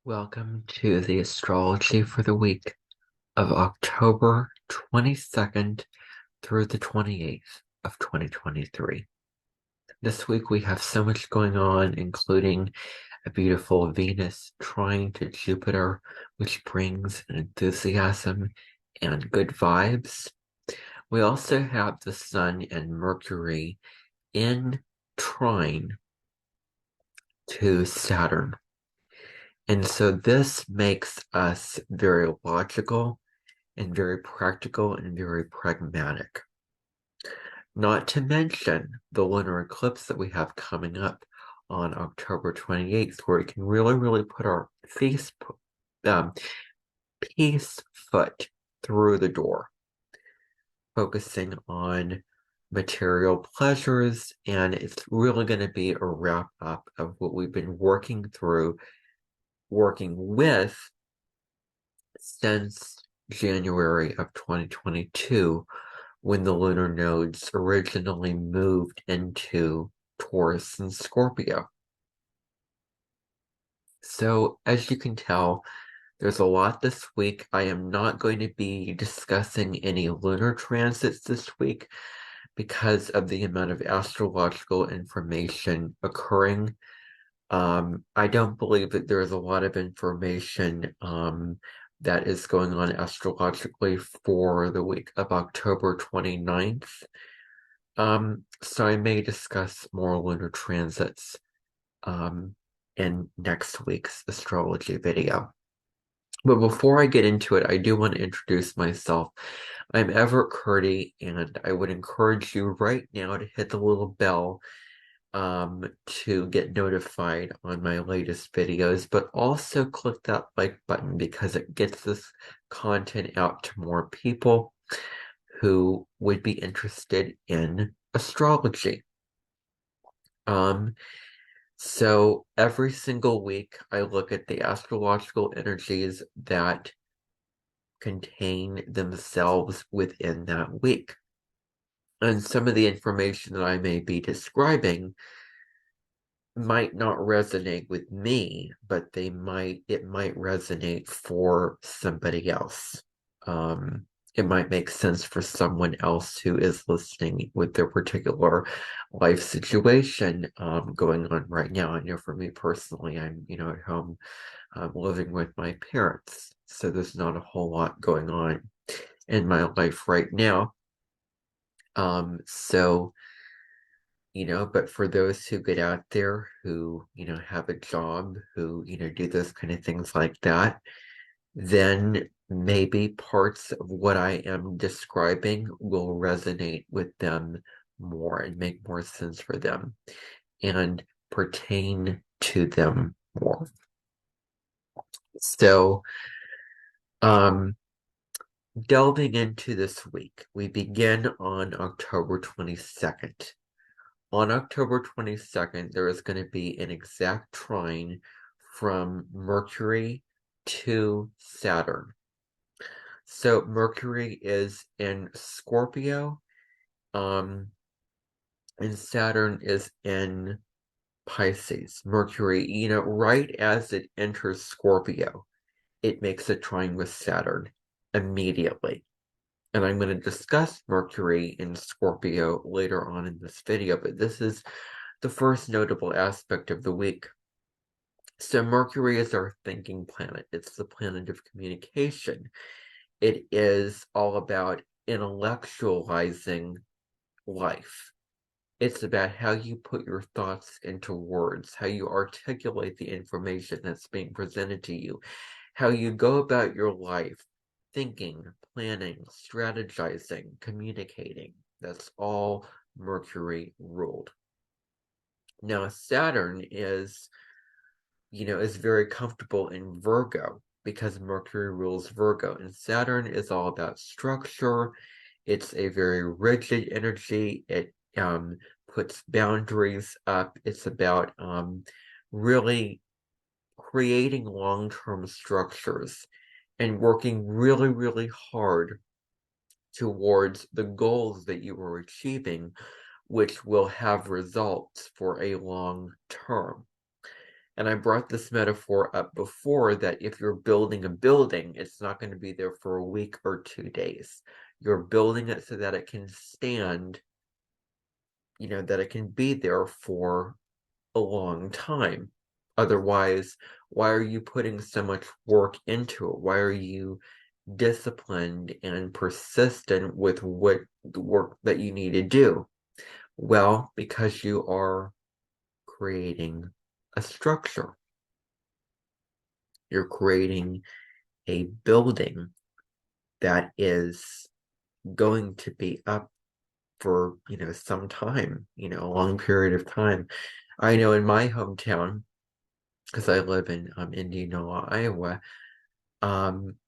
Welcome to the astrology for the week of October 22nd through the 28th of 2023. This week we have so much going on, including a beautiful Venus trine to Jupiter, which brings enthusiasm and good vibes. We also have the Sun and Mercury in trine to Saturn. And so this makes us very logical and very practical and very pragmatic. Not to mention the lunar eclipse that we have coming up on October 28th, where we can really put our um, peace foot through the door, focusing on material pleasures. And it's really going to be a wrap up of what we've been working with since January of 2022, when the lunar nodes originally moved into Taurus and Scorpio. So, as you can tell, there's a lot this week. I am not going to be discussing any lunar transits this week because of the amount of astrological information occurring. I don't believe that there's a lot of information that is going on astrologically for the week of October 29th. So I may discuss more lunar transits in next week's astrology video. But before I get into it, I do want to introduce myself. I'm Everett Curdy, and I would encourage you right now to hit the little bell to get notified on my latest videos, but also click that like button because it gets this content out to more people who would be interested in astrology. So every single week I look at the astrological energies that contain themselves within that week. And some of the information that I may be describing might not resonate with me, but it might resonate for somebody else. It might make sense for someone else who is listening with their particular life situation going on right now. I know for me personally, I'm at home living with my parents, so there's not a whole lot going on in my life right now. So but for those who get out there who, have a job, who, do those kind of things like that, then maybe parts of what I am describing will resonate with them more and make more sense for them and pertain to them more. So, delving into this week, we begin on October 22nd. On October 22nd, there is going to be an exact trine from Mercury to Saturn. So Mercury is in Scorpio, and Saturn is in Pisces. Mercury, right as it enters Scorpio, it makes a trine with Saturn immediately. And I'm going to discuss Mercury in Scorpio later on in this video, but this is the first notable aspect of the week. So Mercury is our thinking planet. It's the planet of communication. It is all about intellectualizing life. It's about how you put your thoughts into words, how you articulate the information that's being presented to you, how you go about your life, thinking, planning, strategizing, communicating. That's all Mercury ruled. Now, Saturn is very comfortable in Virgo because Mercury rules Virgo, and Saturn is all about structure. It's a very rigid energy. It puts boundaries up. It's about really creating long-term structures and working really hard towards the goals that you are achieving, which will have results for a long term. And I brought this metaphor up before that if you're building a building, it's not going to be there for a week or 2 days. You're building it so that it can stand, that it can be there for a long time. Otherwise, why are you putting so much work into it? Why are you disciplined and persistent with what the work that you need to do? Well, because you are creating a structure. You're creating a building that is going to be up for, some time, a long period of time. I know in my hometown, because I live in Indianola, Iowa,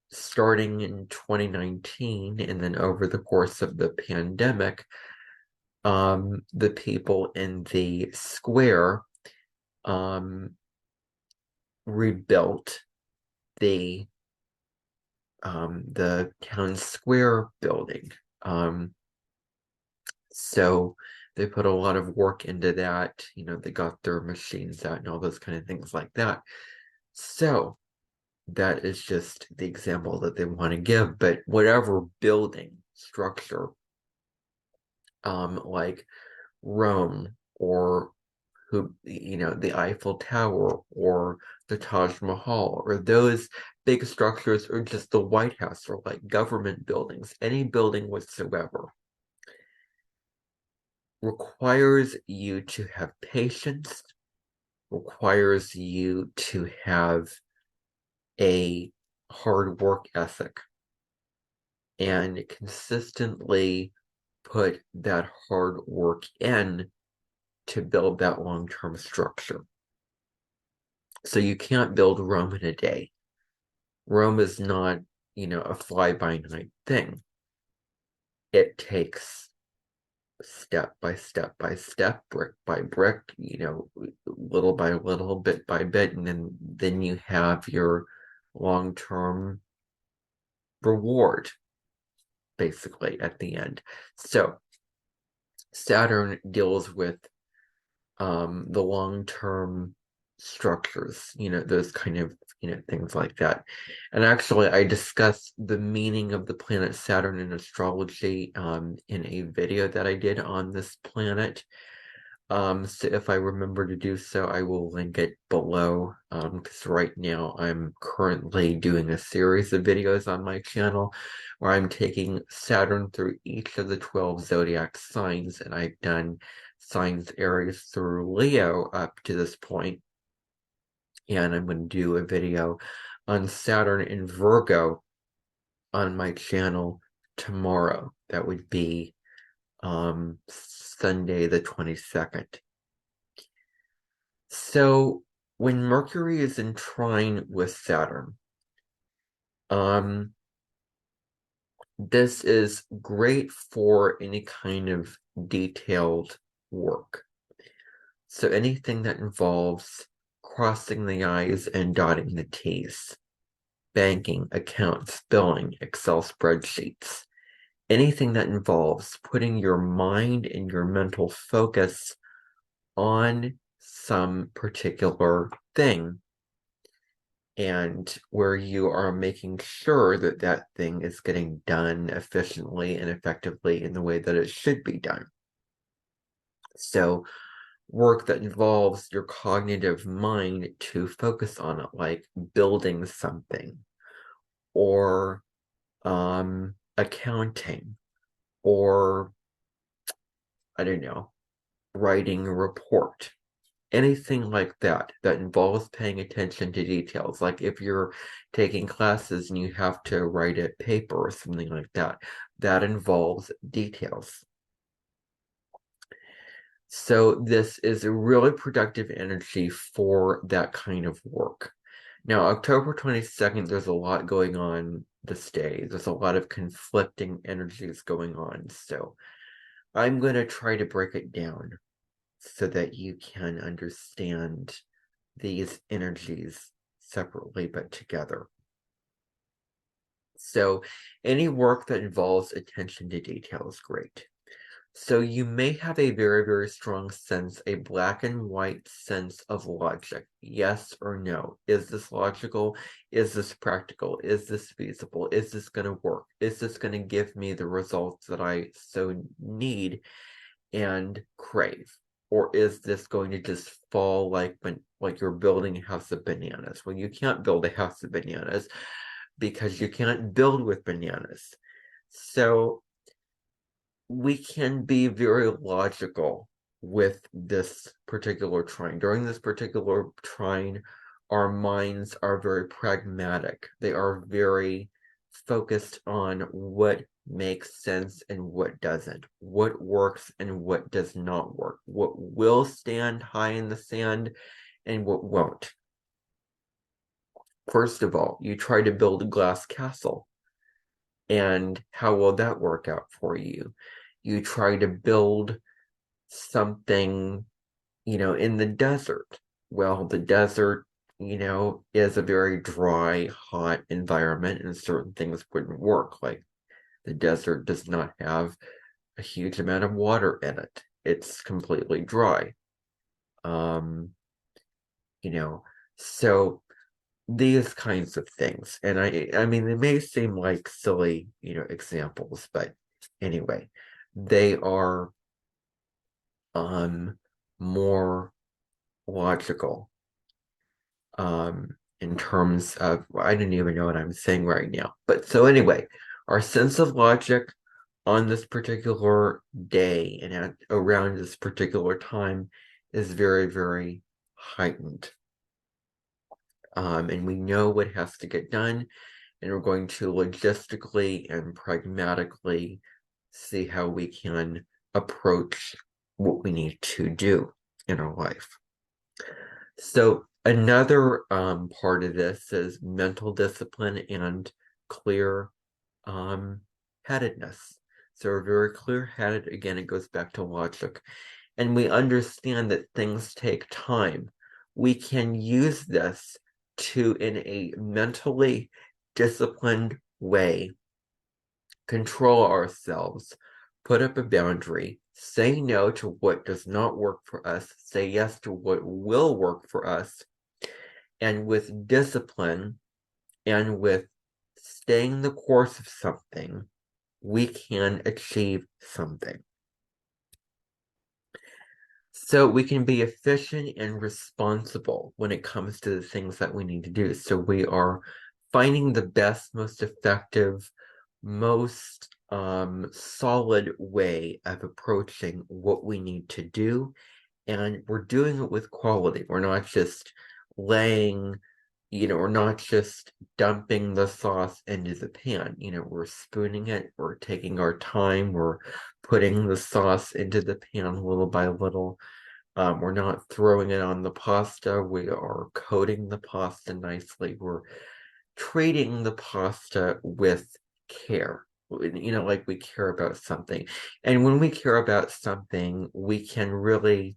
starting in 2019 and then over the course of the pandemic, the people in the square rebuilt the town square building. So they put a lot of work into that. They got their machines out and all those kind of things like that. So that is just the example that they want to give. But whatever building structure, like Rome or the Eiffel Tower or the Taj Mahal or those big structures or just the White House or like government buildings, any building whatsoever requires you to have patience, requires you to have a hard work ethic and consistently put that hard work in to build that long-term structure. So you can't build Rome in a day. Rome is not, a fly-by-night thing. It takes step by step by step, brick by brick, little by little, bit by bit, and then you have your long-term reward, basically, at the end. So Saturn deals with the long-term structures, those kind of, things like that. And actually, I discussed the meaning of the planet Saturn in astrology in a video that I did on this planet. So if I remember to do so, I will link it below, because right now I'm currently doing a series of videos on my channel where I'm taking Saturn through each of the 12 zodiac signs, and I've done signs Aries through Leo up to this point. And I'm going to do a video on Saturn in Virgo on my channel tomorrow. That would be Sunday the 22nd. So when Mercury is in trine with Saturn, this is great for any kind of detailed work. So anything that involves crossing the I's and dotting the T's, banking, accounts, billing, Excel spreadsheets, anything that involves putting your mind and your mental focus on some particular thing and where you are making sure that that thing is getting done efficiently and effectively in the way that it should be done. So work that involves your cognitive mind to focus on it, like building something or accounting or, I don't know, writing a report. Anything like that involves paying attention to details. Like if you're taking classes and you have to write a paper or something like that, that involves details. So this is a really productive energy for that kind of work. Now, October 22nd, there's a lot going on this day. There's a lot of conflicting energies going on. So I'm going to try to break it down so that you can understand these energies separately but together. So any work that involves attention to detail is great. So you may have a very, very strong sense, a black and white sense of logic. Yes or no. Is this logical? Is this practical? Is this feasible? Is this going to work? Is this going to give me the results that I so need and crave? Or is this going to just fall like you're building a house of bananas? Well, you can't build a house of bananas because you can't build with bananas. So we can be very logical with this particular trine. During this particular trine, our minds are very pragmatic. They are very focused on what makes sense and what doesn't, what works and what does not work, what will stand high in the sand and what won't. First of all, you try to build a glass castle. And how will that work out for you? You try to build something, in the desert. Well, the desert, is a very dry, hot environment, and certain things wouldn't work. Like the desert does not have a huge amount of water in it. It's completely dry. Um, you know, so these kinds of things. And I mean, they may seem like silly, examples, but anyway, they are more logical in terms of, I don't even know what I'm saying right now. But so anyway, our sense of logic on this particular day and around this particular time is very, very heightened. And we know what has to get done, and we're going to logistically and pragmatically see how we can approach what we need to do in our life. So another part of this is mental discipline and clear headedness. So we're very clear headed. Again, it goes back to logic. And we understand that things take time. We can use this to, in a mentally disciplined way, control ourselves, put up a boundary, say no to what does not work for us, say yes to what will work for us, and with discipline and with staying the course of something, we can achieve something. So we can be efficient and responsible when it comes to the things that we need to do. So we are finding the best, most effective, most solid way of approaching what we need to do. And we're doing it with quality. We're not just laying, we're not just dumping the sauce into the pan. We're spooning it, we're taking our time, we're putting the sauce into the pan little by little. We're not throwing it on the pasta. We are coating the pasta nicely. We're treating the pasta with care. Like we care about something. And when we care about something, we can really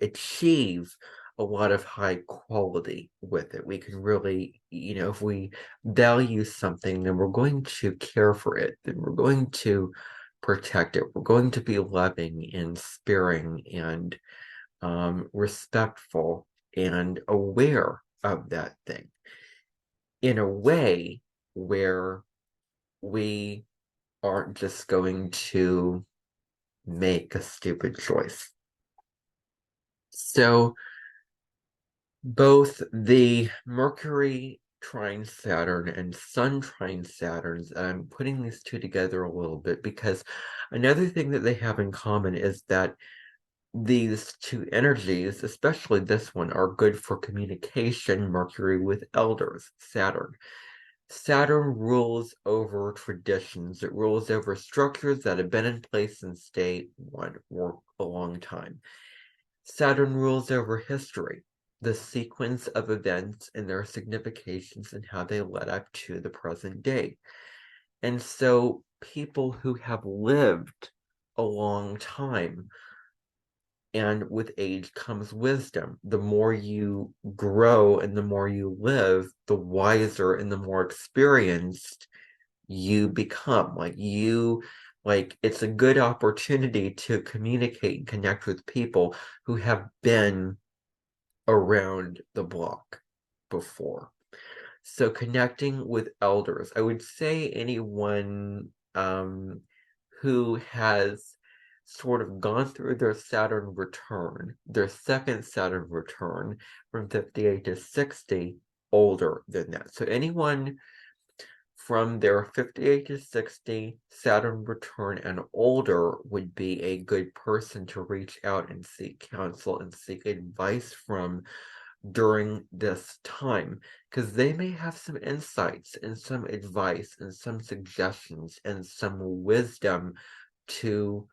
achieve a lot of high quality with it. We can really, if we value something, then we're going to care for it, then we're going to protect it. We're going to be loving and sparing and respectful and aware of that thing in a way where we aren't just going to make a stupid choice. So both the Mercury trine Saturn and Sun trine Saturn, I'm putting these two together a little bit because another thing that they have in common is that these two energies, especially this one, are good for communication, Mercury with elders, Saturn. Saturn rules over traditions. It rules over structures that have been in place and stay work a long time. Saturn rules over history, the sequence of events and their significations and how they led up to the present day. And so people who have lived a long time, and with age comes wisdom. The more you grow and the more you live, the wiser and the more experienced you become. Like you Like, it's a good opportunity to communicate and connect with people who have been around the block before. So connecting with elders, I would say anyone who has sort of gone through their Saturn return, their second Saturn return from 58 to 60, older than that. So anyone from their 58 to 60 Saturn return and older would be a good person to reach out and seek counsel and seek advice from during this time, because they may have some insights and some advice and some suggestions and some wisdom to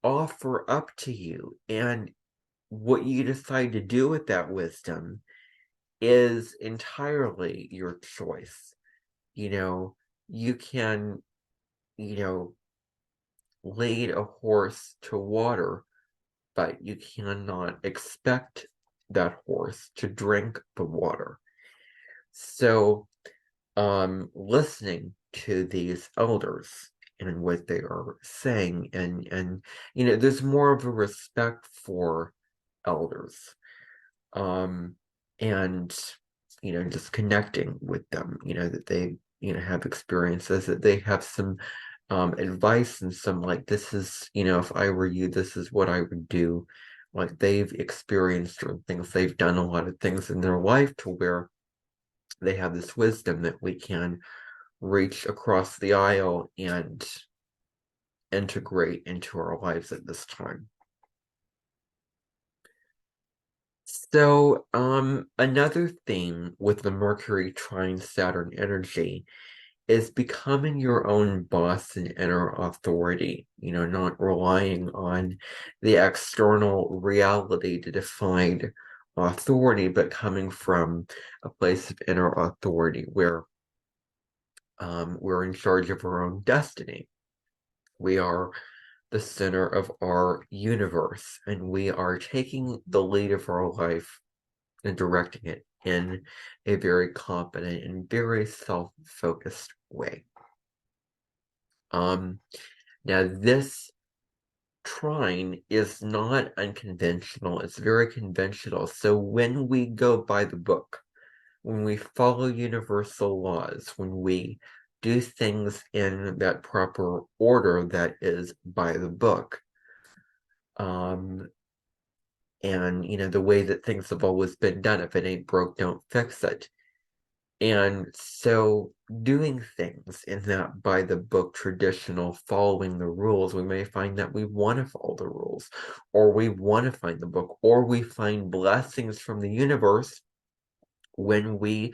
offer up to you. And what you decide to do with that wisdom is entirely your choice. You can, lead a horse to water, but you cannot expect that horse to drink the water. So, listening to these elders and what they are saying, and there's more of a respect for elders, and just connecting with them, that they have experiences, that they have some advice and some, like, this is, if I were you, this is what I would do. Like, they've experienced certain things, they've done a lot of things in their life to where they have this wisdom that we can reach across the aisle and integrate into our lives at this time. So, another theme with the Mercury trine Saturn energy is becoming your own boss and inner authority, not relying on the external reality to define authority, but coming from a place of inner authority where we're in charge of our own destiny. We are the center of our universe, and we are taking the lead of our life and directing it in a very competent and very self-focused way. Now, this trine is not unconventional, it's very conventional. So when we go by the book, when we follow universal laws, when we do things in that proper order that is by the book, and the way that things have always been done, if it ain't broke, don't fix it. And so doing things in that by the book traditional, following the rules, we may find that we want to follow the rules, or we want to find the book, or we find blessings from the universe when we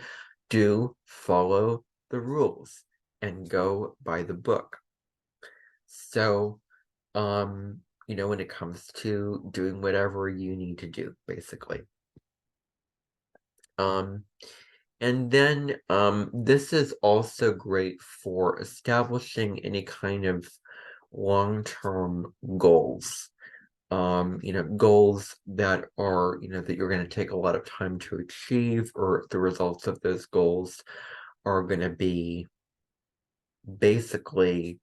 do follow the rules and go by the book. So, when it comes to doing whatever you need to do, basically. And then this is also great for establishing any kind of long-term goals. Goals that are, that you're going to take a lot of time to achieve, or the results of those goals are going to be basically,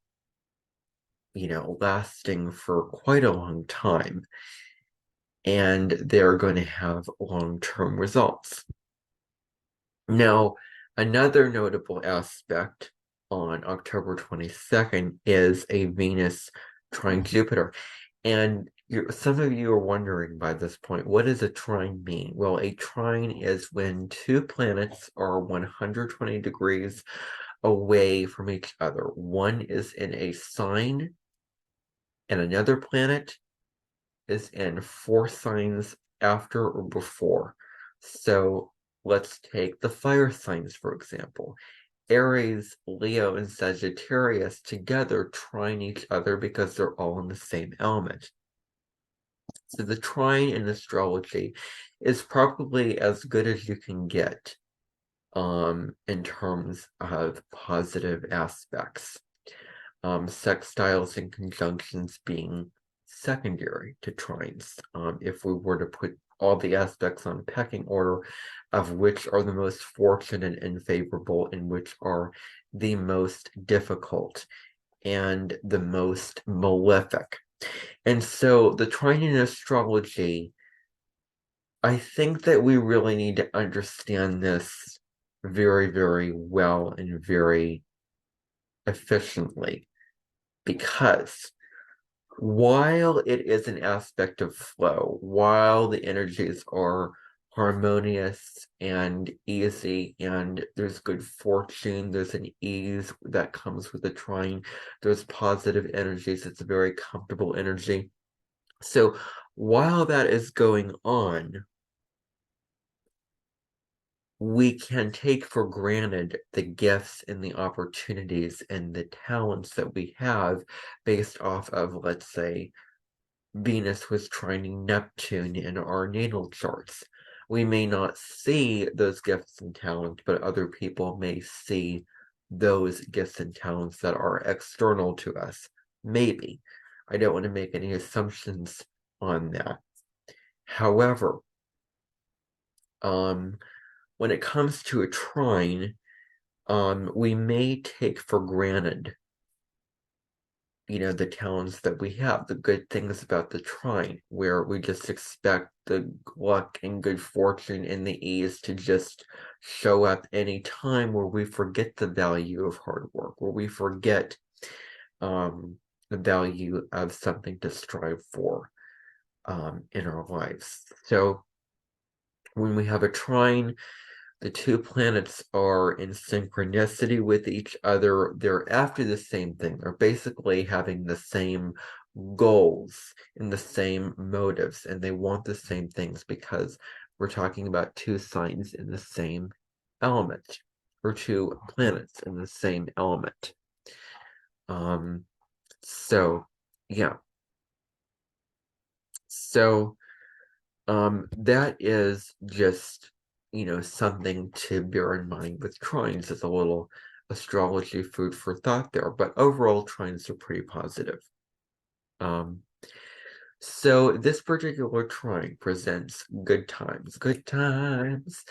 lasting for quite a long time. And they're going to have long-term results. Now, another notable aspect on October 22nd is a Venus trine Jupiter. And some of you are wondering by this point, what does a trine mean? Well, a trine is when two planets are 120 degrees away from each other. One is in a sign, and another planet is in 4 signs after or before. So let's take the fire signs, for example. Aries, Leo, and Sagittarius together trine each other because they're all in the same element. So the trine in astrology is probably as good as you can get in terms of positive aspects. Sextiles and conjunctions being secondary to trines. If we were to put all the aspects on pecking order of which are the most fortunate and favorable and which are the most difficult and the most malefic. And so the Trine in astrology, I think that we really need to understand this very, very well and very efficiently, because while it is an aspect of flow, while the energies are harmonious and easy, and there's good fortune, there's an ease that comes with the trine, there's positive energies, it's a very comfortable energy. So while that is going on, we can take for granted the gifts and the opportunities and the talents that we have based off of, let's say, Venus was trining Neptune in our natal charts. We may not see those gifts and talents, but other people may see those gifts and talents that are external to us. Maybe. I don't want to make any assumptions on that. However, when it comes to a trine, we may take for granted, the talents that we have, the good things about the trine, where we just expect the luck and good fortune and the ease to just show up any time, where we forget the value of hard work, where we forget the value of something to strive for in our lives. So when we have a trine, the two planets are in synchronicity with each other. They're after the same thing. They're basically having the same goals and the same motives, and they want the same things, because we're talking about two signs in the same element, or two planets in the same element. So yeah. So that is just, something to bear in mind with trines, as a little astrology food for thought there. But overall, trines are pretty positive. So this particular trine presents good times, good times.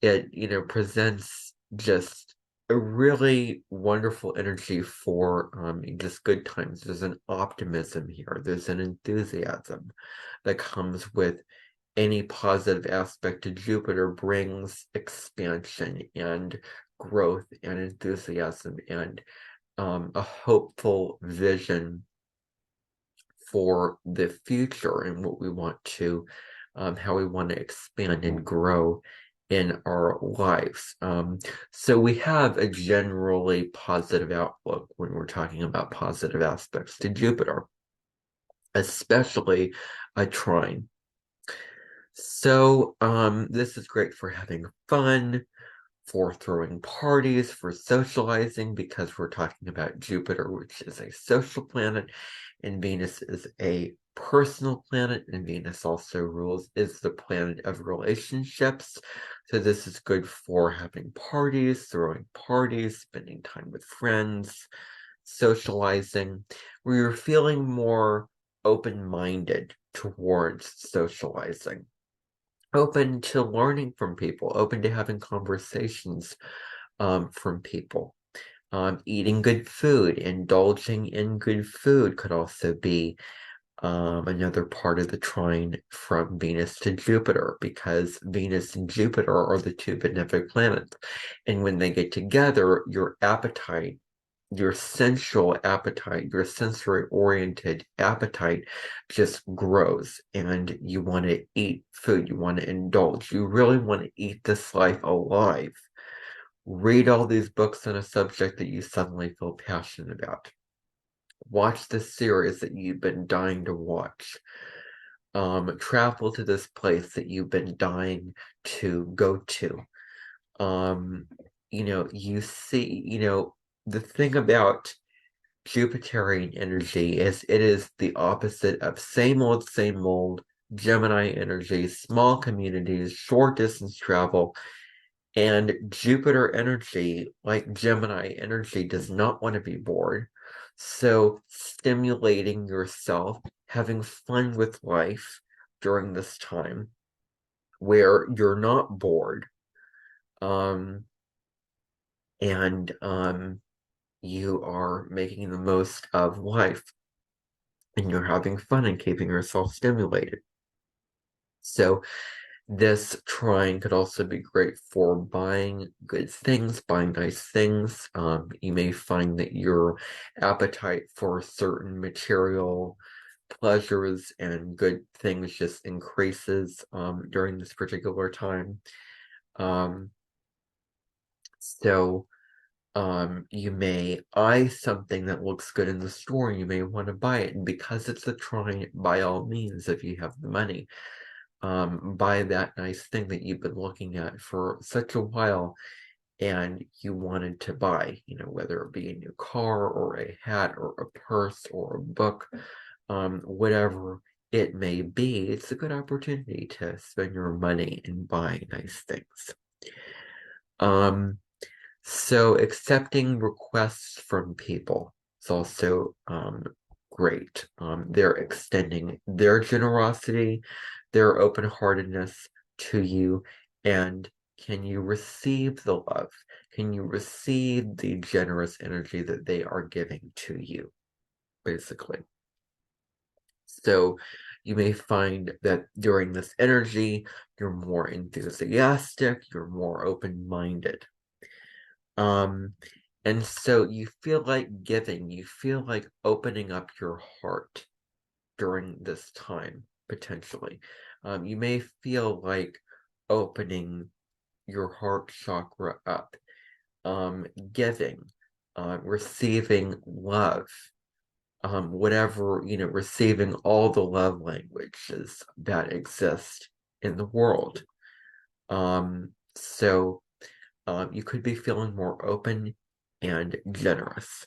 It, presents just a really wonderful energy for just good times. There's an optimism here. There's an enthusiasm that comes with any positive aspect to Jupiter. Brings expansion and growth and enthusiasm and a hopeful vision for the future and what we want to, how we want to expand and grow in our lives. So we have a generally positive outlook when we're talking about positive aspects to Jupiter, especially a trine. So this is great for having fun, for throwing parties, for socializing, because we're talking about Jupiter, which is a social planet, and Venus is a personal planet, and Venus also is the planet of relationships. So this is good for having parties, throwing parties, spending time with friends, socializing, where you're feeling more open-minded towards socializing, open to learning from people, open to having conversations from people. Eating good food, indulging in good food could also be another part of the trine from Venus to Jupiter, because Venus and Jupiter are the two benefic planets. And when they get together, your appetite, your sensual appetite, your sensory oriented appetite just grows, and you want to eat food, you want to indulge, you really want to eat this life alive. Read all these books on a subject that you suddenly feel passionate about. Watch the series that you've been dying to watch. Travel to this place that you've been dying to go to. You see, the thing about Jupiterian energy is it is the opposite of same old Gemini energy, small communities, short distance travel. And Jupiter energy, like Gemini energy, does not want to be bored. So stimulating yourself, having fun with life, during this time where you're not bored, um, and you are making the most of life, and you're having fun and keeping yourself stimulated. So this trine could also be great for buying good things, buying nice things. You may find that your appetite for certain material pleasures and good things just increases during this particular time. Um, so you may eye something that looks good in the store, and you may want to buy it. And because it's a trine, by all means, if you have the money, buy that nice thing that you've been looking at for such a while and you wanted to buy, whether it be a new car or a hat or a purse or a book, whatever it may be. It's a good opportunity to spend your money and buy nice things. So accepting requests from people is also great. They're extending their generosity, their open-heartedness to you, and can you receive the love? Can you receive the generous energy that they are giving to you, basically? So you may find that during this energy, you're more enthusiastic, you're more open-minded. And so you feel like giving, you feel like opening up your heart during this time, potentially. You may feel like opening your heart chakra up, giving, receiving love, whatever, receiving all the love languages that exist in the world. So you could be feeling more open and generous.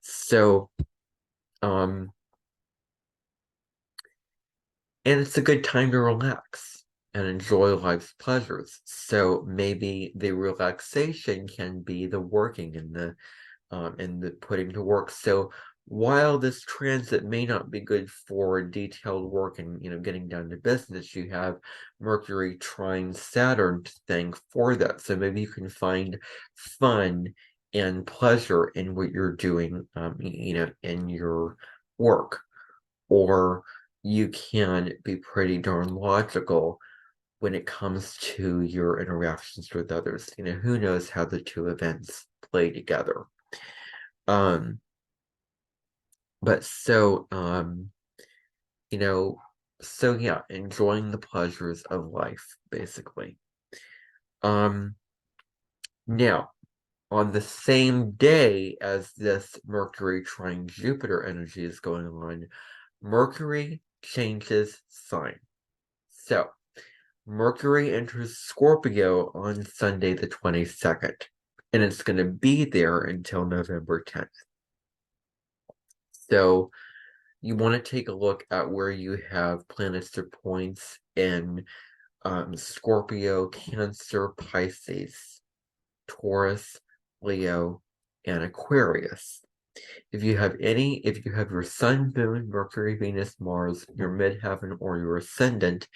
So, and it's a good time to relax and enjoy life's pleasures. So maybe the relaxation can be the working and the putting to work. So while this transit may not be good for detailed work and getting down to business, you have Mercury trine Saturn to thank for that. So maybe you can find fun and pleasure in what you're doing, in your work, or you can be pretty darn logical when it comes to your interactions with others. Who knows how the two events play together. Um, but so, so yeah, enjoying the pleasures of life, basically. Now, on the same day as this Mercury trine Jupiter energy is going on, Mercury changes sign. So, Mercury enters Scorpio on Sunday the 22nd, and it's going to be there until November 10th. So, you want to take a look at where you have planets or points in Scorpio, Cancer, Pisces, Taurus, Leo, and Aquarius. If you have your Sun, Moon, Mercury, Venus, Mars, your midheaven, or your ascendant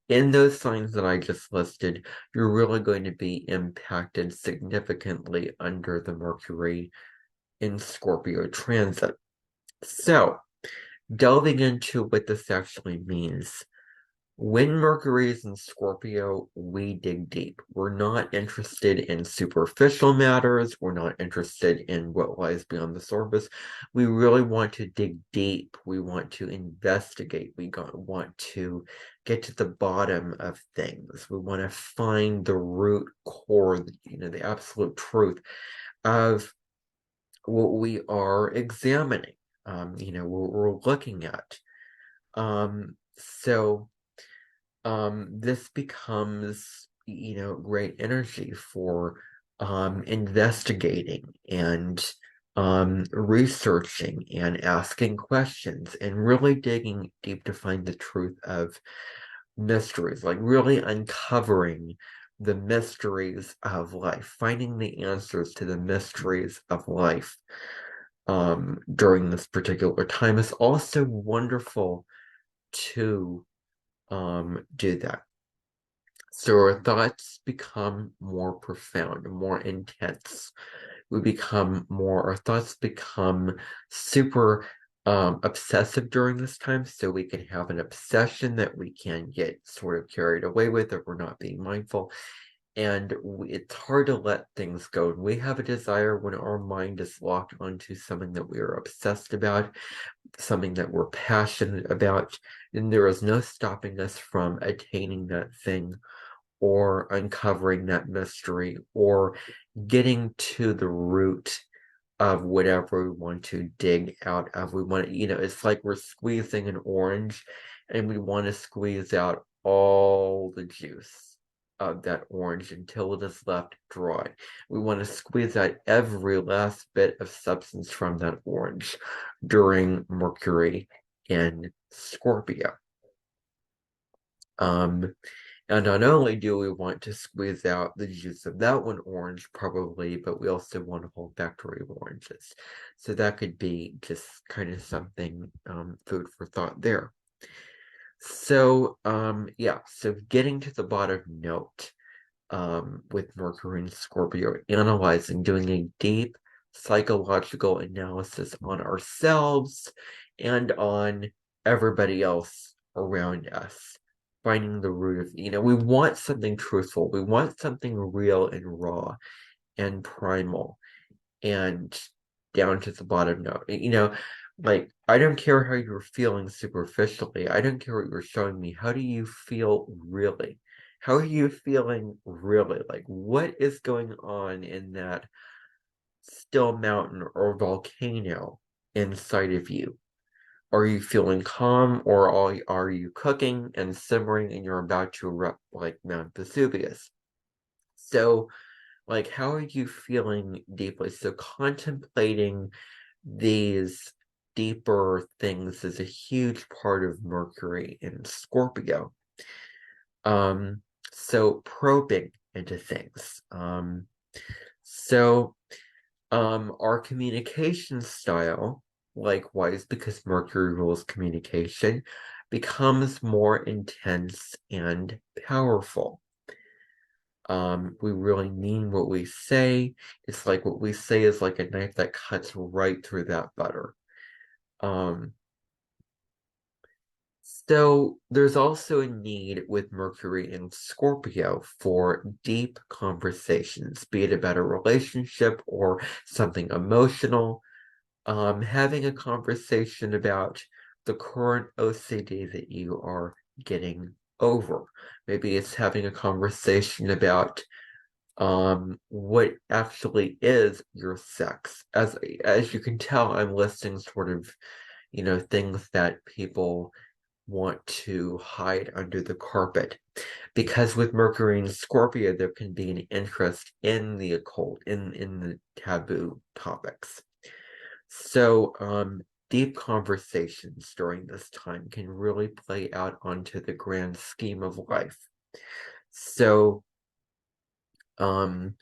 in those signs that I just listed, you're really going to be impacted significantly under the Mercury in Scorpio transit. So, delving into what this actually means. When Mercury is in Scorpio, we dig deep. We're not interested in superficial matters. We're not interested in what lies beyond the surface. We really want to dig deep. We want to investigate. We want to get to the bottom of things. We want to find the root core, the absolute truth of what we are examining, what we're looking at. So this becomes, great energy for investigating and researching and asking questions and really digging deep to find the truth of mysteries, like really uncovering the mysteries of life, finding the answers to the mysteries of life during this particular time is also wonderful to do that. So our thoughts become more profound, more intense. Our thoughts become super obsessive during this time. So we can have an obsession that we can get sort of carried away with if we're not being mindful. And it's hard to let things go. We have a desire when our mind is locked onto something that we are obsessed about, something that we're passionate about, and there is no stopping us from attaining that thing or uncovering that mystery or getting to the root of whatever we want to dig out of. We want to, it's like we're squeezing an orange and we want to squeeze out all the juice of that orange until it is left dry. We want to squeeze out every last bit of substance from that orange during Mercury in Scorpio. And not only do we want to squeeze out the juice of that one orange, probably, but we also want a whole factory of oranges. So that could be just kind of something, food for thought there. So, yeah, so getting to the bottom note, with Mercury and Scorpio, analyzing, doing a deep psychological analysis on ourselves and on everybody else around us. Finding the root of, we want something truthful. We want something real and raw and primal and down to the bottom note. Like, I don't care how you're feeling superficially. I don't care what you're showing me. How do you feel really? How are you feeling really? Like, what is going on in that still mountain or volcano inside of you? Are you feeling calm, or are you cooking and simmering and you're about to erupt like Mount Vesuvius? So, like, how are you feeling deeply? So, contemplating these deeper things is a huge part of Mercury in Scorpio. Um, so probing into things. Our communication style, likewise, because Mercury rules communication, becomes more intense and powerful. We really mean what we say. It's like what we say is like a knife that cuts right through that butter. Um, so there's also a need with Mercury in Scorpio for deep conversations, be it about a relationship or something emotional. Having a conversation about the current OCD that you are getting over. Maybe it's having a conversation about what actually is your sex. As you can tell, I'm listing sort of, things that people want to hide under the carpet. Because with Mercury in Scorpio, there can be an interest in the occult, in the taboo topics. So, deep conversations during this time can really play out onto the grand scheme of life. So, um,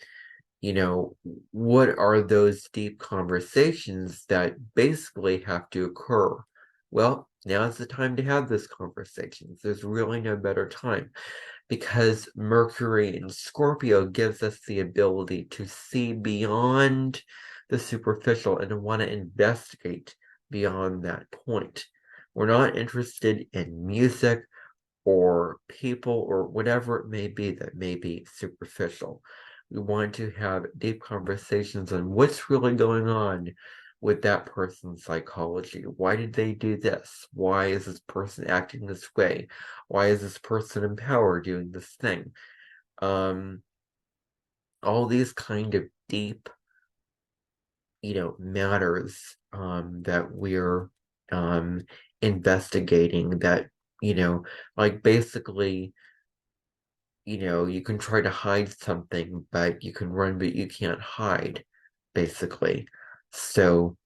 what are those deep conversations that basically have to occur? Well, now's the time to have those conversations. There's really no better time because Mercury in Scorpio gives us the ability to see beyond the superficial and to want to investigate beyond that point. We're not interested in music or people or whatever it may be that may be superficial. We want to have deep conversations on what's really going on with that person's psychology. Why did they do this? Why is this person acting this way? Why is this person in power doing this thing? All these kind of deep, matters that we're investigating that, like basically, you can try to hide something, but you can run, but you can't hide, basically. So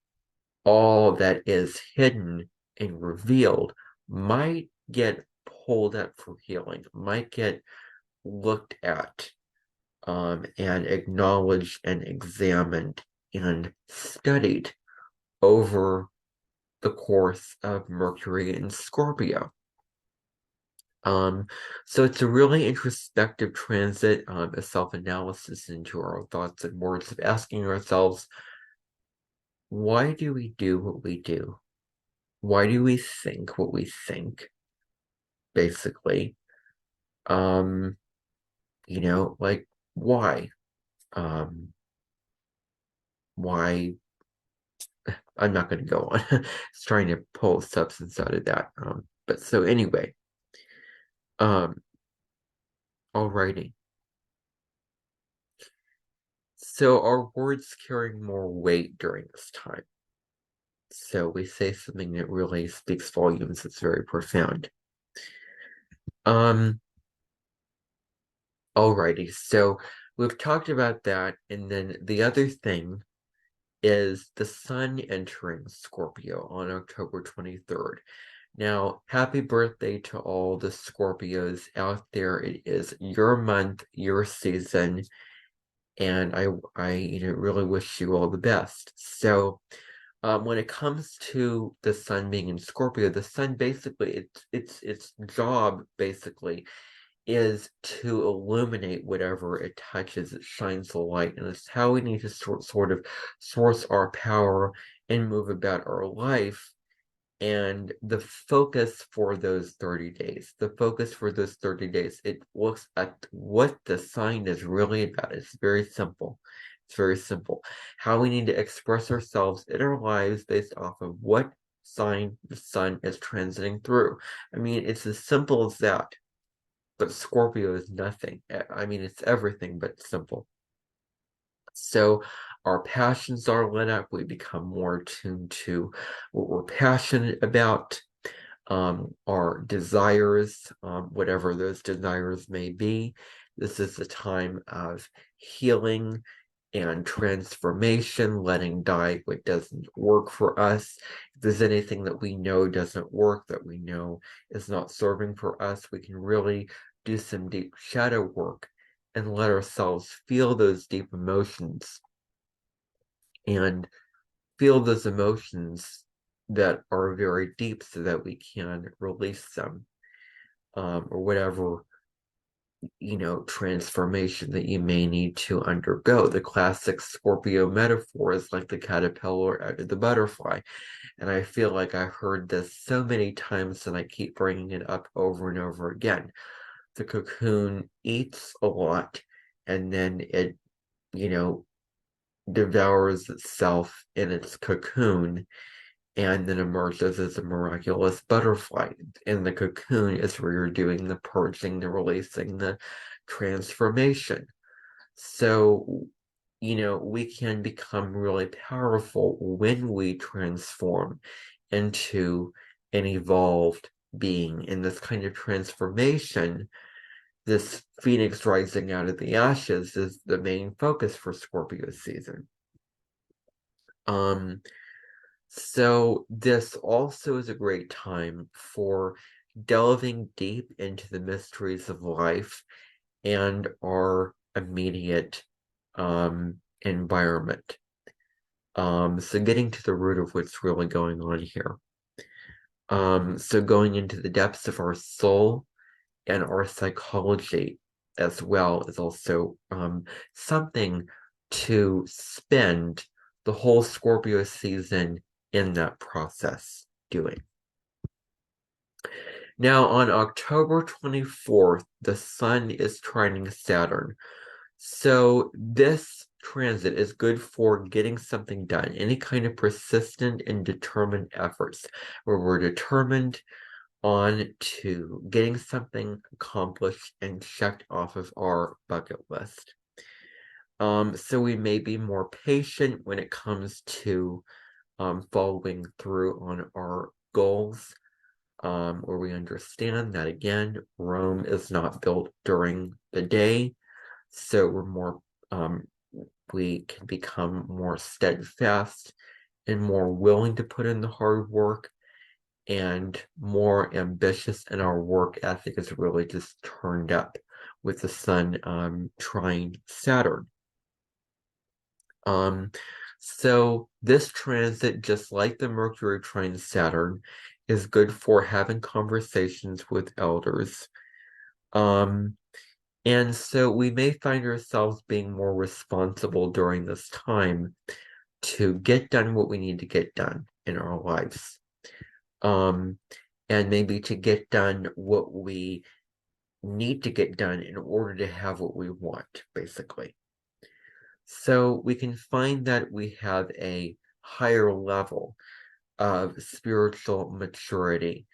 all that is hidden and revealed might get pulled up for healing, might get looked at, and acknowledged and examined and studied over the course of Mercury in Scorpio. So it's a really introspective transit, a self-analysis into our thoughts and words of asking ourselves, why do we do what we do? Why do we think what we think, basically? Um, like, why? Um, why? I'm not going to go on. It's trying to pull substance out of that. But so anyway, um, alrighty. So our words carry more weight during this time. So we say something that really speaks volumes. It's very profound. Um, alrighty. So we've talked about that, and then the other thing is the sun entering Scorpio on October 23rd. Now, happy birthday to all the Scorpios out there. It is your month, your season, and I really wish you all the best. So, when it comes to the sun being in Scorpio, the sun basically its job basically is to illuminate whatever it touches. It shines the light, and it's how we need to sort of source our power and move about our life. And the focus for those 30 days, it looks at what the sign is really about. It's very simple. It's very simple. How we need to express ourselves in our lives based off of what sign the sun is transiting through. I mean, it's as simple as that. But Scorpio is nothing. I mean, it's everything but simple. So our passions are lit up. We become more attuned to what we're passionate about, our desires, whatever those desires may be. This is a time of healing and transformation, letting die what doesn't work for us. If there's anything that we know doesn't work, that we know is not serving for us, we can really do some deep shadow work and let ourselves feel those deep emotions and feel those emotions that are very deep so that we can release them, or whatever transformation that you may need to undergo. The classic Scorpio metaphor is like the caterpillar out of the butterfly, and I feel like I've heard this so many times and I keep bringing it up over and over again. The cocoon eats a lot, and then it you know devours itself in its cocoon, and then emerges as a miraculous butterfly. In the cocoon is where you're doing the purging, the releasing, the transformation. So, we can become really powerful when we transform into an evolved being. In this kind of transformation, this phoenix rising out of the ashes is the main focus for Scorpio season. So this also is a great time for delving deep into the mysteries of life and our immediate environment. So getting to the root of what's really going on here. So going into the depths of our soul and our psychology as well is also something to spend the whole Scorpio season in that process doing. Now, on October 24th, the sun is trining Saturn. So this transit is good for getting something done, any kind of persistent and determined efforts where we're determined on to getting something accomplished and checked off of our bucket list. So we may be more patient when it comes to following through on our goals, where we understand that, again, Rome is not built during the day, so we can become more steadfast and more willing to put in the hard work and more ambitious, and our work ethic is really just turned up with the sun trine Saturn. So this transit, just like the Mercury trine Saturn, is good for having conversations with elders. And so we may find ourselves being more responsible during this time to get done what we need to get done in our lives. And maybe to get done what we need to get done in order to have what we want, basically. So we can find that we have a higher level of spiritual maturity.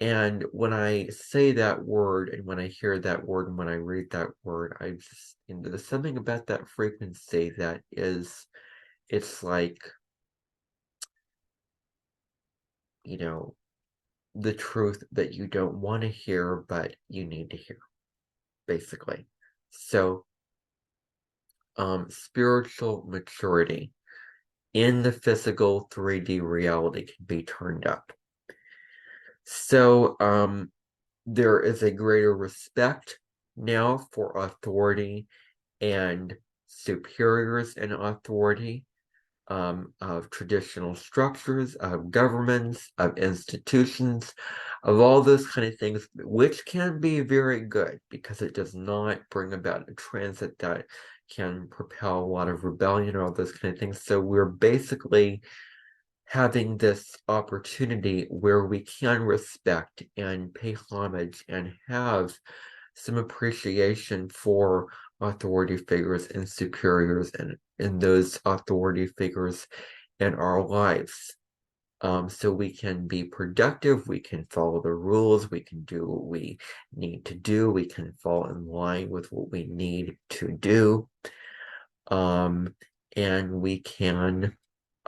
And when I say that word, and when I hear that word, and when I read that word, there's something about that frequency that it's like, the truth that you don't want to hear, but you need to hear, basically. So, spiritual maturity in the physical 3D reality can be turned up. So, there is a greater respect now for authority and superiors in authority, of traditional structures, of governments, of institutions, of all those kind of things, which can be very good because it does not bring about a transit that can propel a lot of rebellion or all those kind of things. So we're basically having this opportunity where we can respect and pay homage and have some appreciation for authority figures and superiors and those authority figures in our lives. So we can be productive, we can follow the rules, we can do what we need to do, we can fall in line with what we need to do, and we can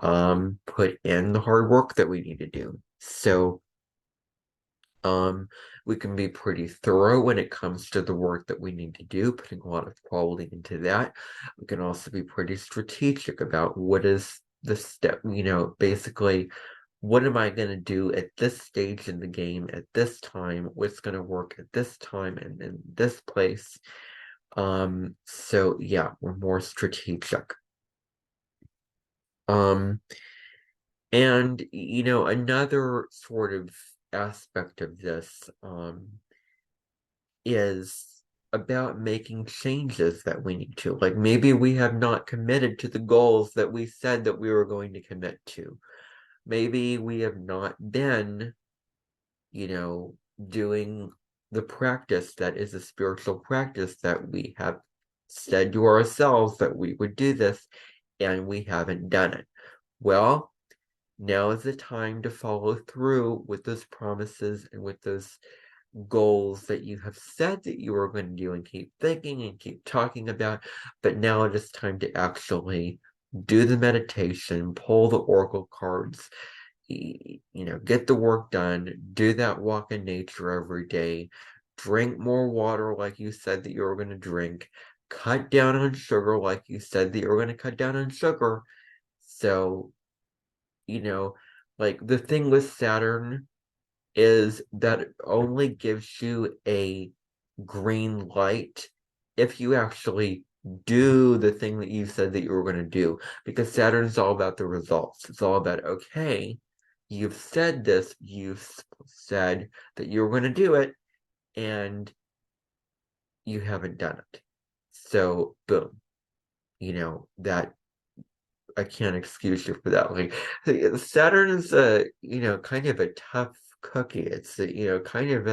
put in the hard work that we need to do. So we can be pretty thorough when it comes to the work that we need to do, putting a lot of quality into that. We can also be pretty strategic about what is the step, basically, what am I going to do at this stage in the game at this time? What's going to work at this time and in this place? So yeah, we're more strategic. And another sort of aspect of this is about making changes that we need to. Like maybe we have not committed to the goals that we said that we were going to commit to. Maybe we have not been, doing the practice that is a spiritual practice that we have said to ourselves that we would do this, and we haven't done it. Well, now is the time to follow through with those promises and with those goals that you have said that you were going to do and keep thinking and keep talking about. But now it is time to actually do the meditation, pull the oracle cards, get the work done, do that walk in nature every day, drink more water like you said that you were going to drink, cut down on sugar like you said that you were going to cut down on sugar. So, like the thing with Saturn is that it only gives you a green light if you actually do the thing that you said that you were going to do, because Saturn's all about the results. It's all about, okay, you've said this, you've said that you were going to do it, and you haven't done it. So, boom, that I can't excuse you for that. Like Saturn is kind of a tough cookie. It's kind of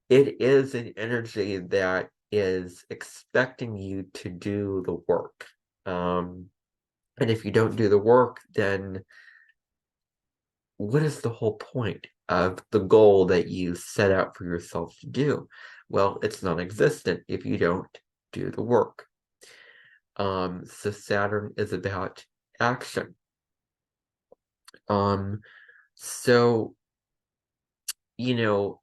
it is an energy that is expecting you to do the work. And if you don't do the work, then what is the whole point of the goal that you set out for yourself to do? Well, it's non-existent if you don't do the work. So Saturn is about action. So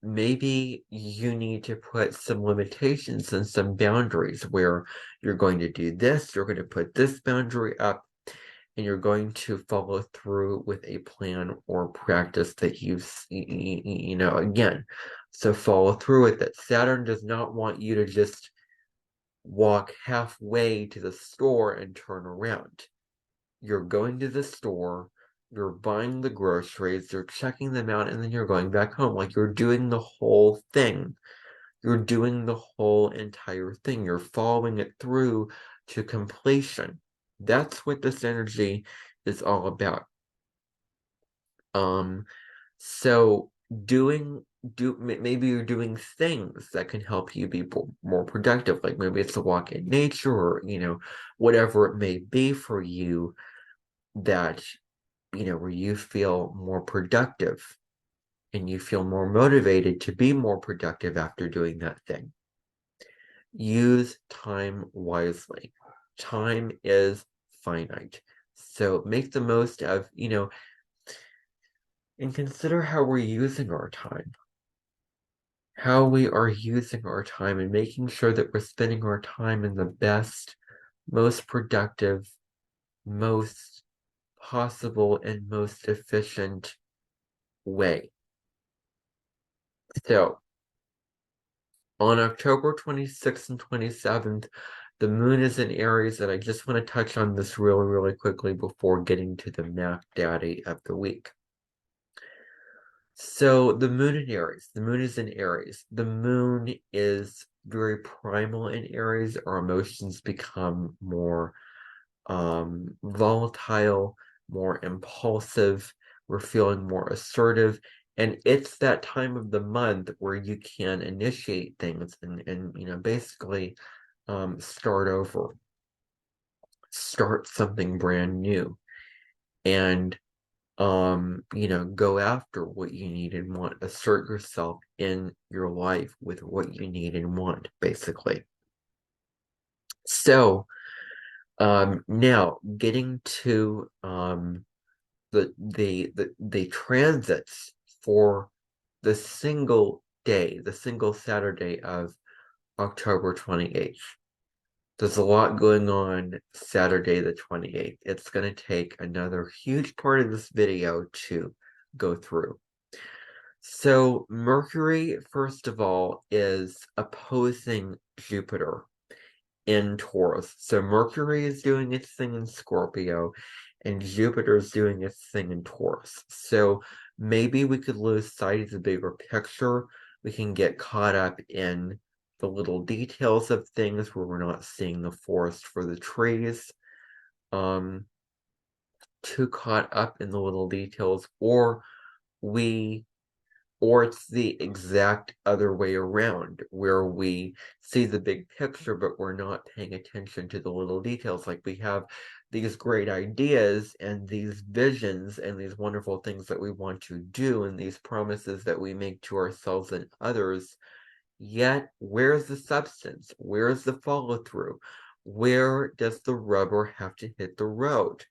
maybe you need to put some limitations and some boundaries where you're going to do this, you're going to put this boundary up, and you're going to follow through with a plan or practice that again, so follow through with it. Saturn does not want you to just walk halfway to the store and turn around. You're going to the store, you're buying the groceries, you're checking them out, and then you're going back home. Like you're doing the whole thing. You're doing the whole entire thing. You're following it through to completion. That's what this energy is all about. So maybe you're doing things that can help you be more productive. Like maybe it's a walk in nature, or whatever it may be for you, that where you feel more productive and you feel more motivated to be more productive after doing that thing. Use time wisely. Time is finite. So make the most of, and consider how we're using our time. How we are using our time and making sure that we're spending our time in the best, most productive, most possible, and most efficient way. So, on October 26th and 27th, the moon is in Aries, and I just want to touch on this really, really quickly before getting to the Mac Daddy of the week. So the moon in Aries, the moon is in Aries. The moon is very primal in Aries. Our emotions become more volatile, more impulsive. We're feeling more assertive. And it's that time of the month where you can initiate things and basically start over, start something brand new. And go after what you need and want, assert yourself in your life with what you need and want, basically. So, now getting to the transits for the single day, the single Saturday of October 28th. There's a lot going on Saturday the 28th. It's going to take another huge part of this video to go through. So Mercury, first of all, is opposing Jupiter in Taurus. So Mercury is doing its thing in Scorpio, and Jupiter is doing its thing in Taurus. So maybe we could lose sight of the bigger picture. We can get caught up in the little details of things where we're not seeing the forest for the trees. Too caught up in the little details, we or it's the exact other way around, where we see the big picture, but we're not paying attention to the little details. Like we have these great ideas and these visions and these wonderful things that we want to do and these promises that we make to ourselves and others. Yet, where's the substance? Where's the follow through? Where does the rubber have to hit the road?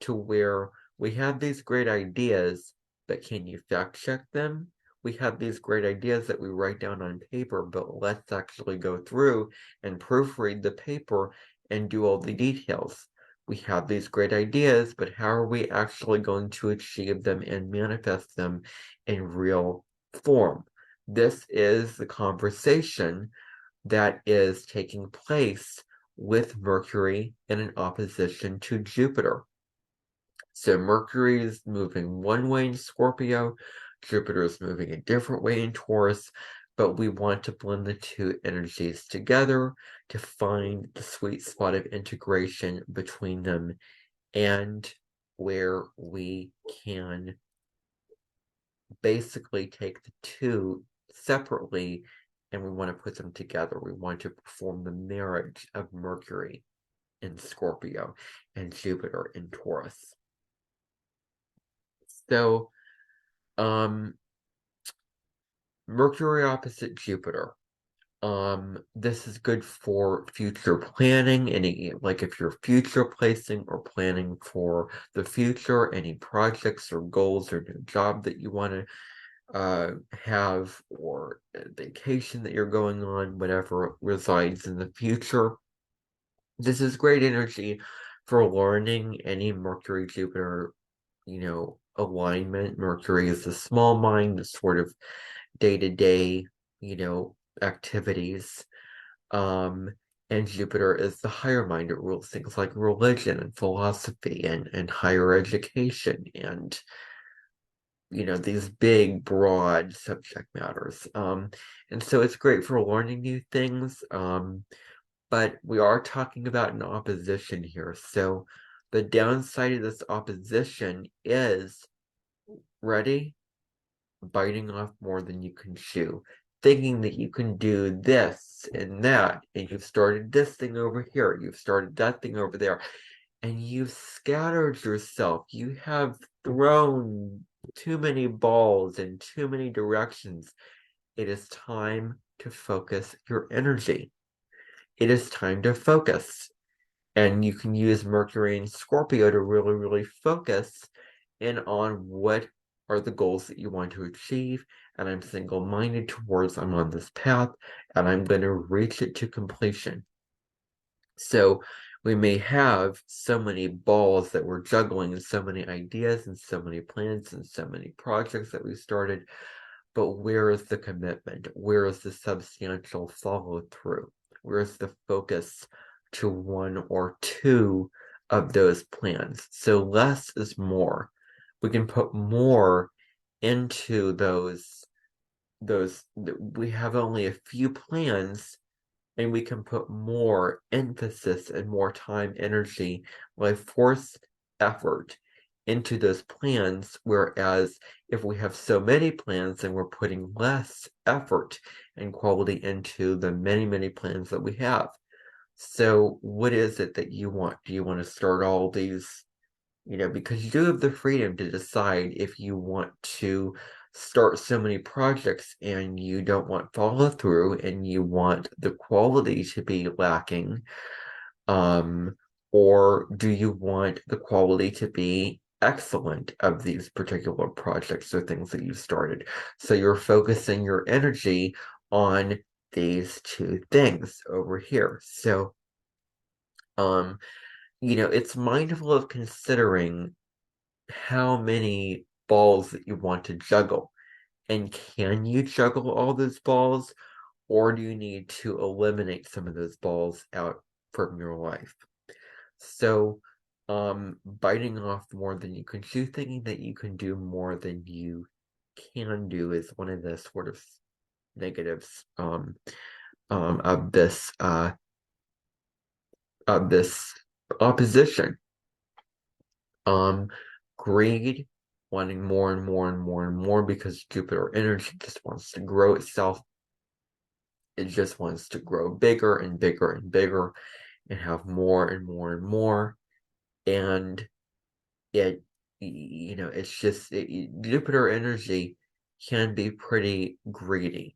To where we have these great ideas, but can you fact check them? We have these great ideas that we write down on paper, but let's actually go through and proofread the paper and do all the details. We have these great ideas, but how are we actually going to achieve them and manifest them in real form? This is the conversation that is taking place with Mercury in an opposition to Jupiter. So Mercury is moving one way in Scorpio, Jupiter is moving a different way in Taurus, but we want to blend the two energies together to find the sweet spot of integration between them and where we can basically take the two separately and we want to put them together. We want to perform the marriage of Mercury in Scorpio and Jupiter in Taurus. So, Mercury opposite Jupiter. This is good for future planning, like if you're future placing or planning for the future, any projects or goals or new job that you want to have, or a vacation that you're going on, whatever resides in the future. This is great energy for learning any Mercury Jupiter, alignment. Mercury is the small mind, the sort of day to day, activities. Um, And Jupiter is the higher mind. It rules things like religion and philosophy and higher education and these big, broad subject matters. And so it's great for learning new things. But we are talking about an opposition here. So the downside of this opposition is, ready? Biting off more than you can chew, thinking that you can do this and that, and you've started this thing over here, you've started that thing over there, and you've scattered yourself. You have thrown too many balls in too many directions. It is time to focus your energy. It is time to focus. And you can use Mercury and Scorpio to really, really focus in on what are the goals that you want to achieve. And I'm single-minded towards I'm on this path and I'm going to reach it to completion. So we may have so many balls that we're juggling and so many ideas and so many plans and so many projects that we started, but where is the commitment? Where is the substantial follow through? Where is the focus to one or two of those plans? So less is more. We can put more into those we have only a few plans, and we can put more emphasis and more time, energy, life force, effort into those plans. Whereas if we have so many plans, then we're putting less effort and quality into the many, many plans that we have. So what is it that you want? Do you want to start all these, because you do have the freedom to decide if you want to start so many projects and you don't want follow through and you want the quality to be lacking, um, or do you want the quality to be excellent of these particular projects or things that you started? So you're focusing your energy on these two things over here. So, it's mindful of considering how many balls that you want to juggle. And can you juggle all those balls, or do you need to eliminate some of those balls out from your life? So, biting off more than you can chew, thinking that you can do more than you can do is one of the sort of negatives of this opposition. Um, Greed, wanting more and more and more and more because Jupiter energy just wants to grow itself. It just wants to grow bigger and bigger and bigger and have more and more and more. And it's just Jupiter energy can be pretty greedy.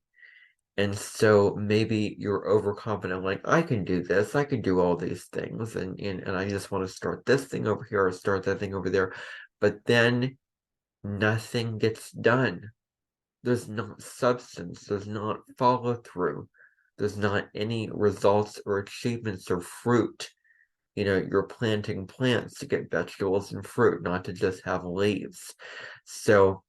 And so maybe you're overconfident, like, I can do this, I can do all these things, and I just want to start this thing over here or start that thing over there. But then nothing gets done. There's not substance, there's not follow through, there's not any results or achievements or fruit. You're planting plants to get vegetables and fruit, not to just have leaves. So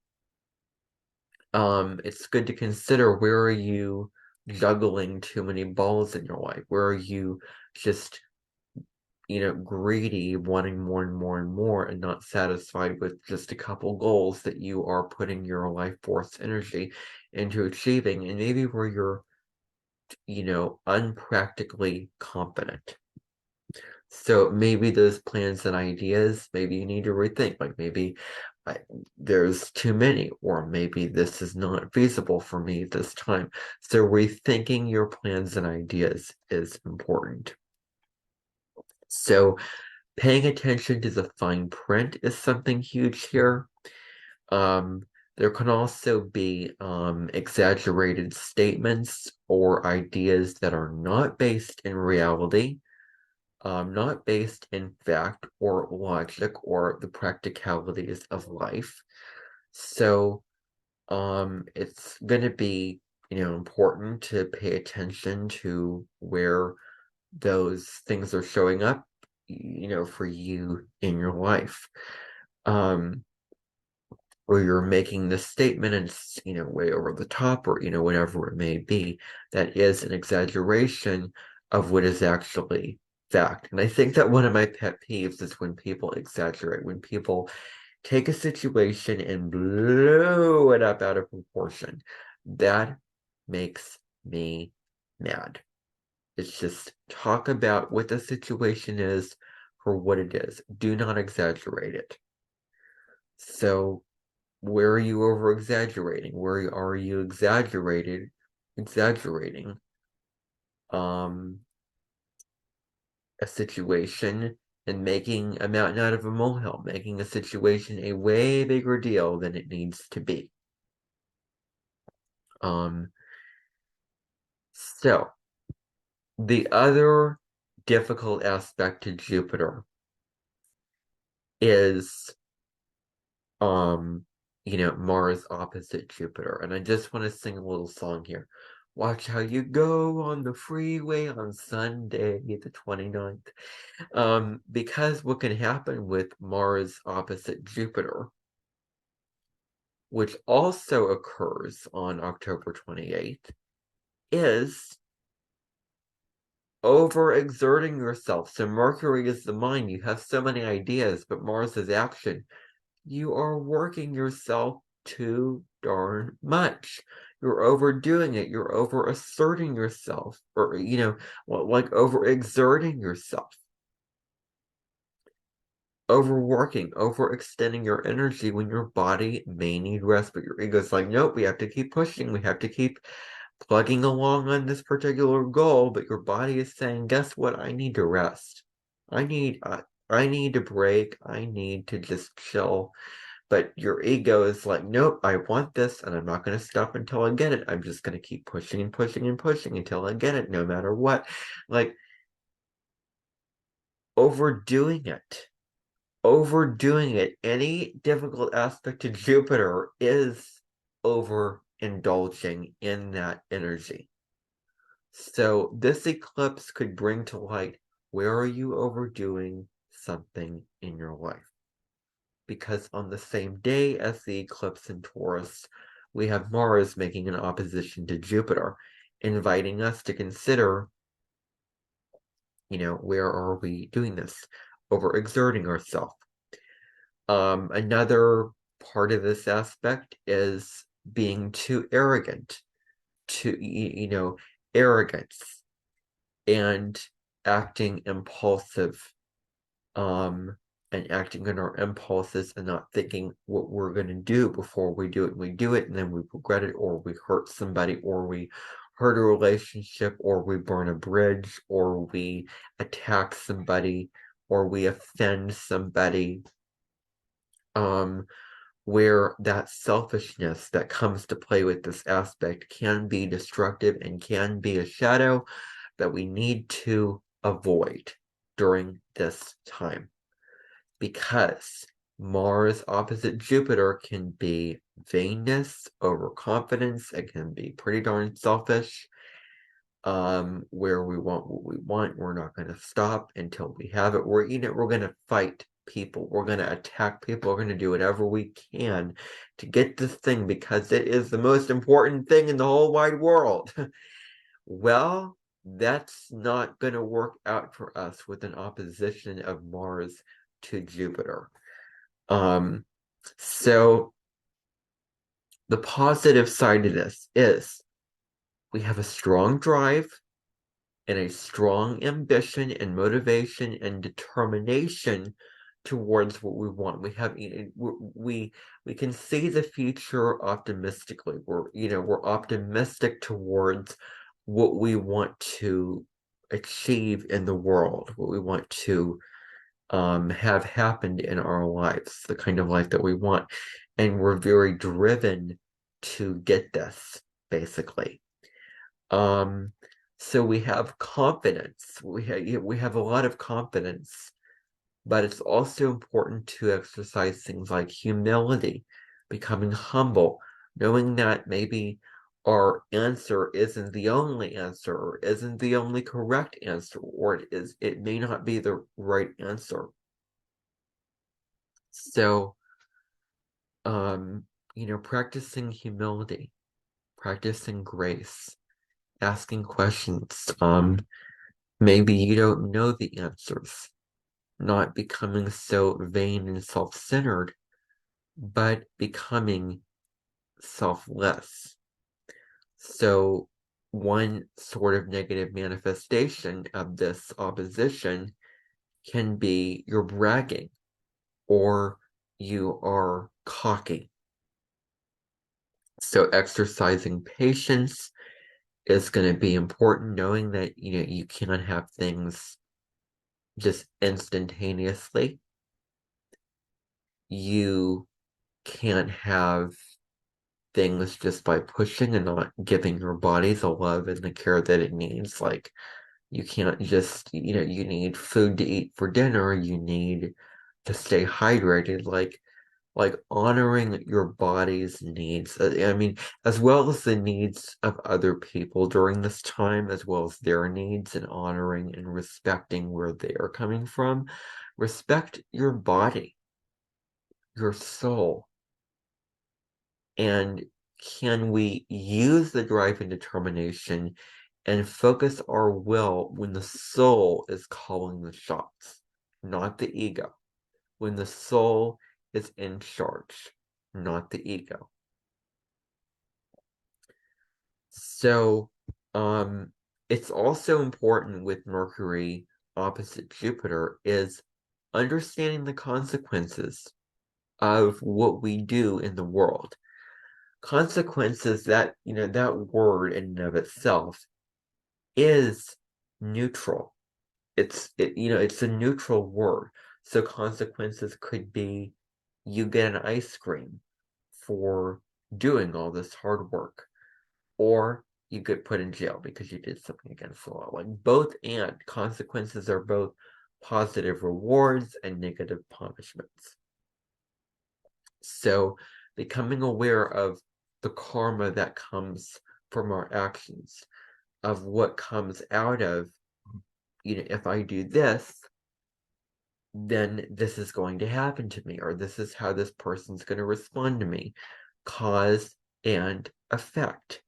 it's good to consider, where are you juggling too many balls in your life? Where are you just, greedy, wanting more and more and more, and not satisfied with just a couple goals that you are putting your life force energy into achieving, and maybe where you're, unpractically confident. So maybe those plans and ideas, maybe you need to rethink. Like maybe there's too many, or maybe this is not feasible for me this time. So rethinking your plans and ideas is important. So paying attention to the fine print is something huge here. There can also be exaggerated statements or ideas that are not based in reality, not based in fact or logic or the practicalities of life. So it's going to be, important to pay attention to where those things are showing up, for you in your life. Where you're making this statement and it's, way over the top, or, whatever it may be, that is an exaggeration of what is actually fact. And I think that one of my pet peeves is when people exaggerate, when people take a situation and blow it up out of proportion. That makes me mad. It's just talk about what the situation is for what it is. Do not exaggerate it. So where are you over exaggerating? Where are you exaggerating a situation and making a mountain out of a molehill, making a situation a way bigger deal than it needs to be. So the other difficult aspect to Jupiter is Mars opposite Jupiter. And I just want to sing a little song here. Watch how you go on the freeway on Sunday, the 29th. Because what can happen with Mars opposite Jupiter, which also occurs on October 28th, is overexerting yourself. So Mercury is the mind. You have so many ideas, but Mars is action. You are working yourself too darn much. You're overdoing it. You're overasserting yourself, or, like overexerting yourself. Overworking, overextending your energy when your body may need rest, but your ego's like, nope, we have to keep pushing. We have to keep plugging along on this particular goal, but your body is saying, guess what? I need to rest. I need to break. I need to just chill. But your ego is like, nope, I want this, and I'm not going to stop until I get it. I'm just going to keep pushing and pushing and pushing until I get it, no matter what. Like, overdoing it. Overdoing it. Any difficult aspect to Jupiter is overindulging in that energy. So this eclipse could bring to light, where are you overdoing something in your life? Because on the same day as the eclipse in Taurus, we have Mars making an opposition to Jupiter, inviting us to consider, where are we doing this? Overexerting ourselves. Another part of this aspect is being too arrogant, arrogance and acting impulsive, and acting on our impulses and not thinking what we're going to do before we do it. We do it and then we regret it, or we hurt somebody, or we hurt a relationship, or we burn a bridge, or we attack somebody, or we offend somebody. Where that selfishness that comes to play with this aspect can be destructive and can be a shadow that we need to avoid during this time. Because Mars opposite Jupiter can be vainness, overconfidence, it can be pretty darn selfish. Where we want what we want, we're not going to stop until we have it. We're going to fight people, we're going to attack people, we're going to do whatever we can to get this thing because it is the most important thing in the whole wide world. Well, that's not going to work out for us with an opposition of Mars to Jupiter. So the positive side of this is we have a strong drive and a strong ambition and motivation and determination towards what we want. We can see the future optimistically. We're optimistic towards what we want to achieve in the world, what we want to have happened in our lives, the kind of life that we want. And we're very driven to get this, basically. So we have confidence. We have a lot of confidence, but it's also important to exercise things like humility, becoming humble, knowing that maybe our answer isn't the only answer, or isn't the only correct answer, or it may not be the right answer. So, practicing humility, practicing grace, asking questions, Maybe you don't know the answers, not becoming so vain and self-centered, but becoming selfless. So one sort of negative manifestation of this opposition can be you're bragging or you are cocky. So exercising patience is going to be important, knowing that you cannot have things just instantaneously. You can't have things just by pushing and not giving your body the love and the care that it needs. Like you can't just, you need food to eat for dinner, you need to stay hydrated. Like honoring your body's needs. I mean, as well as the needs of other people during this time, as well as their needs, and honoring and respecting where they are coming from. Respect your body, your soul, and can we use the drive and determination and focus our will when the soul is calling the shots, not the ego? When the soul is in charge, not the ego. So, it's also important with Mercury opposite Jupiter is understanding the consequences of what we do in the world. Consequences, that word in and of itself is neutral. It's a neutral word. So consequences could be you get an ice cream for doing all this hard work, or you get put in jail because you did something against the law. Like both and consequences are both positive rewards and negative punishments. So becoming aware of the karma that comes from our actions, of what comes out of, if I do this, then this is going to happen to me, or this is how this person's going to respond to me. Cause and effect.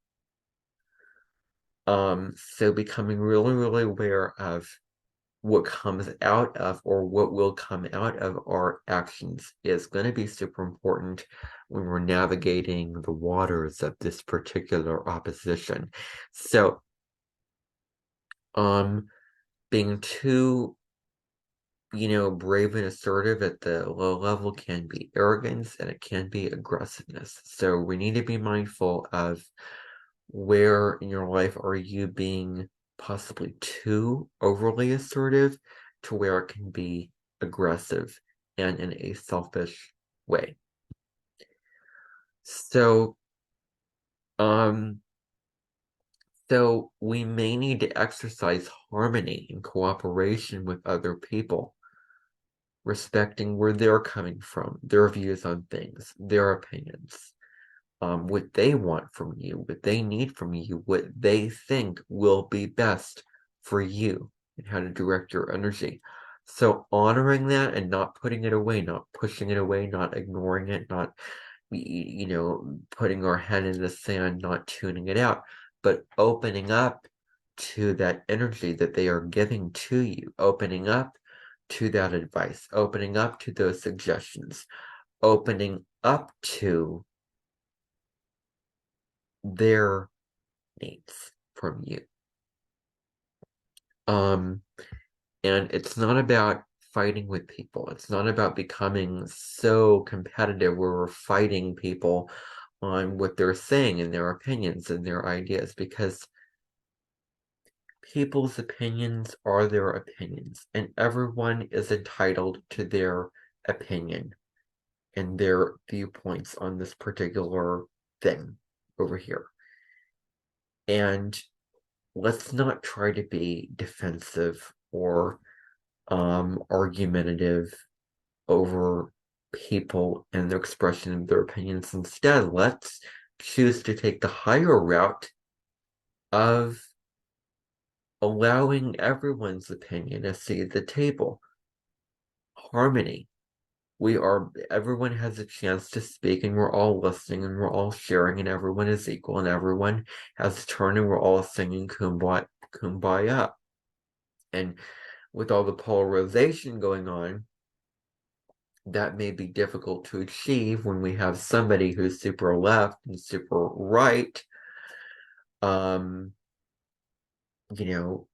So becoming really, really aware of what comes out of, or what will come out of our actions, is going to be super important when we're navigating the waters of this particular opposition. So, being too, brave and assertive at the low level can be arrogance, and it can be aggressiveness. So we need to be mindful of where in your life are you being possibly too overly assertive to where it can be aggressive and in a selfish way. So, um, so we may need to exercise harmony and cooperation with other people, respecting where they're coming from, their views on things, their opinions, what they want from you, what they need from you, what they think will be best for you, and how to direct your energy. So honoring that and not putting it away, not pushing it away, not ignoring it, not putting our head in the sand, not tuning it out, but opening up to that energy that they are giving to you, opening up to that advice, opening up to those suggestions, opening up to their needs from you. And it's not about fighting with people. It's not about becoming so competitive where we're fighting people on what they're saying and their opinions and their ideas, because people's opinions are their opinions, and everyone is entitled to their opinion and their viewpoints on this particular thing over here. And let's not try to be defensive or argumentative over people and their expression of their opinions. Instead, let's choose to take the higher route of allowing everyone's opinion a seat at the table. Harmony. Everyone has a chance to speak, and we're all listening, and we're all sharing, and everyone is equal, and everyone has a turn, and we're all singing kumbaya. And with all the polarization going on, that may be difficult to achieve when we have somebody who's super left and super right. Um, you know,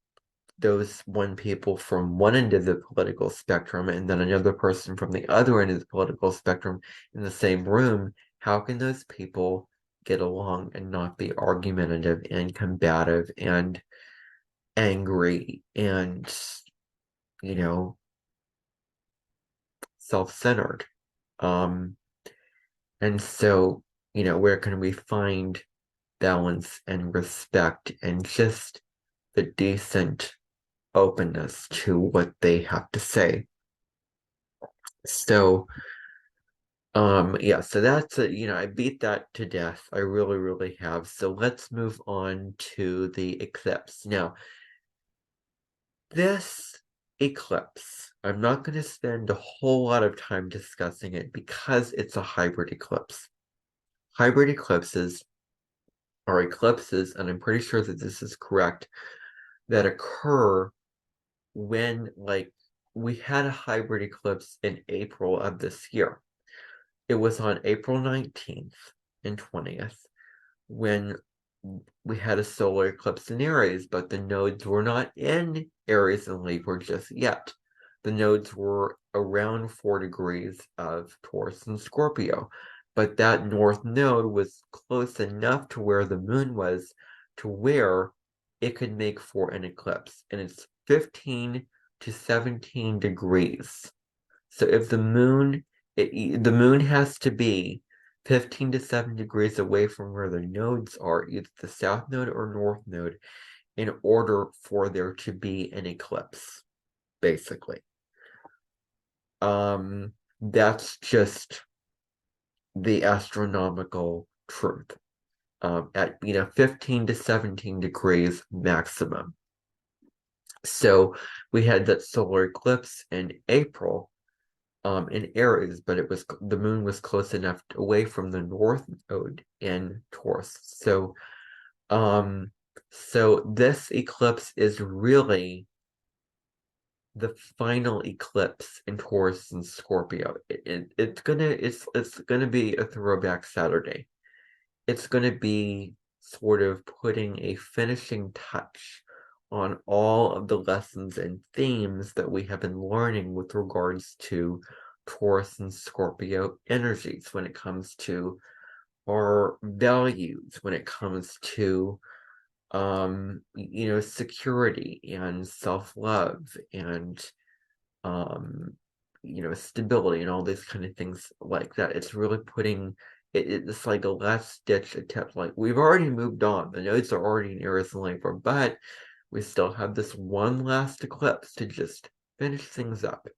those one people from one end of the political spectrum and then another person from the other end of the political spectrum in the same room, how can those people get along and not be argumentative and combative and angry and, you know, self-centered? Um, and so, where can we find balance and respect and just the decent openness to what they have to say? So, yeah, so that's I beat that to death. I really, really have. So let's move on to the eclipse. Now, this eclipse, I'm not going to spend a whole lot of time discussing it because it's a hybrid eclipse. Hybrid eclipses are eclipses, and I'm pretty sure that this is correct, that occur when, like, we had a hybrid eclipse in April of this year. It was on April 19th and 20th when we had a solar eclipse in Aries, but the nodes were not in Aries and Libra just yet. The nodes were around 4 degrees of Taurus and Scorpio, but that north node was close enough to where the moon was to where it could make for an eclipse, and it's 15 to 17 degrees. So if the moon has to be 15 to 7 degrees away from where the nodes are, either the south node or north node, in order for there to be an eclipse, basically. That's just the astronomical truth. At 15 to 17 degrees maximum. So we had that solar eclipse in April in Aries, but the moon was close enough away from the north node in Taurus. So this eclipse is really the final eclipse in Taurus and Scorpio. It's gonna be a throwback Saturday. It's gonna be sort of putting a finishing touch on all of the lessons and themes that we have been learning with regards to Taurus and Scorpio energies when it comes to our values, when it comes to security and self-love and stability and all these kind of things like that. It's really putting it's like a last ditch attempt. Like, we've already moved on. The nodes are already in Eris and Libra, but we still have this one last eclipse to just finish things up.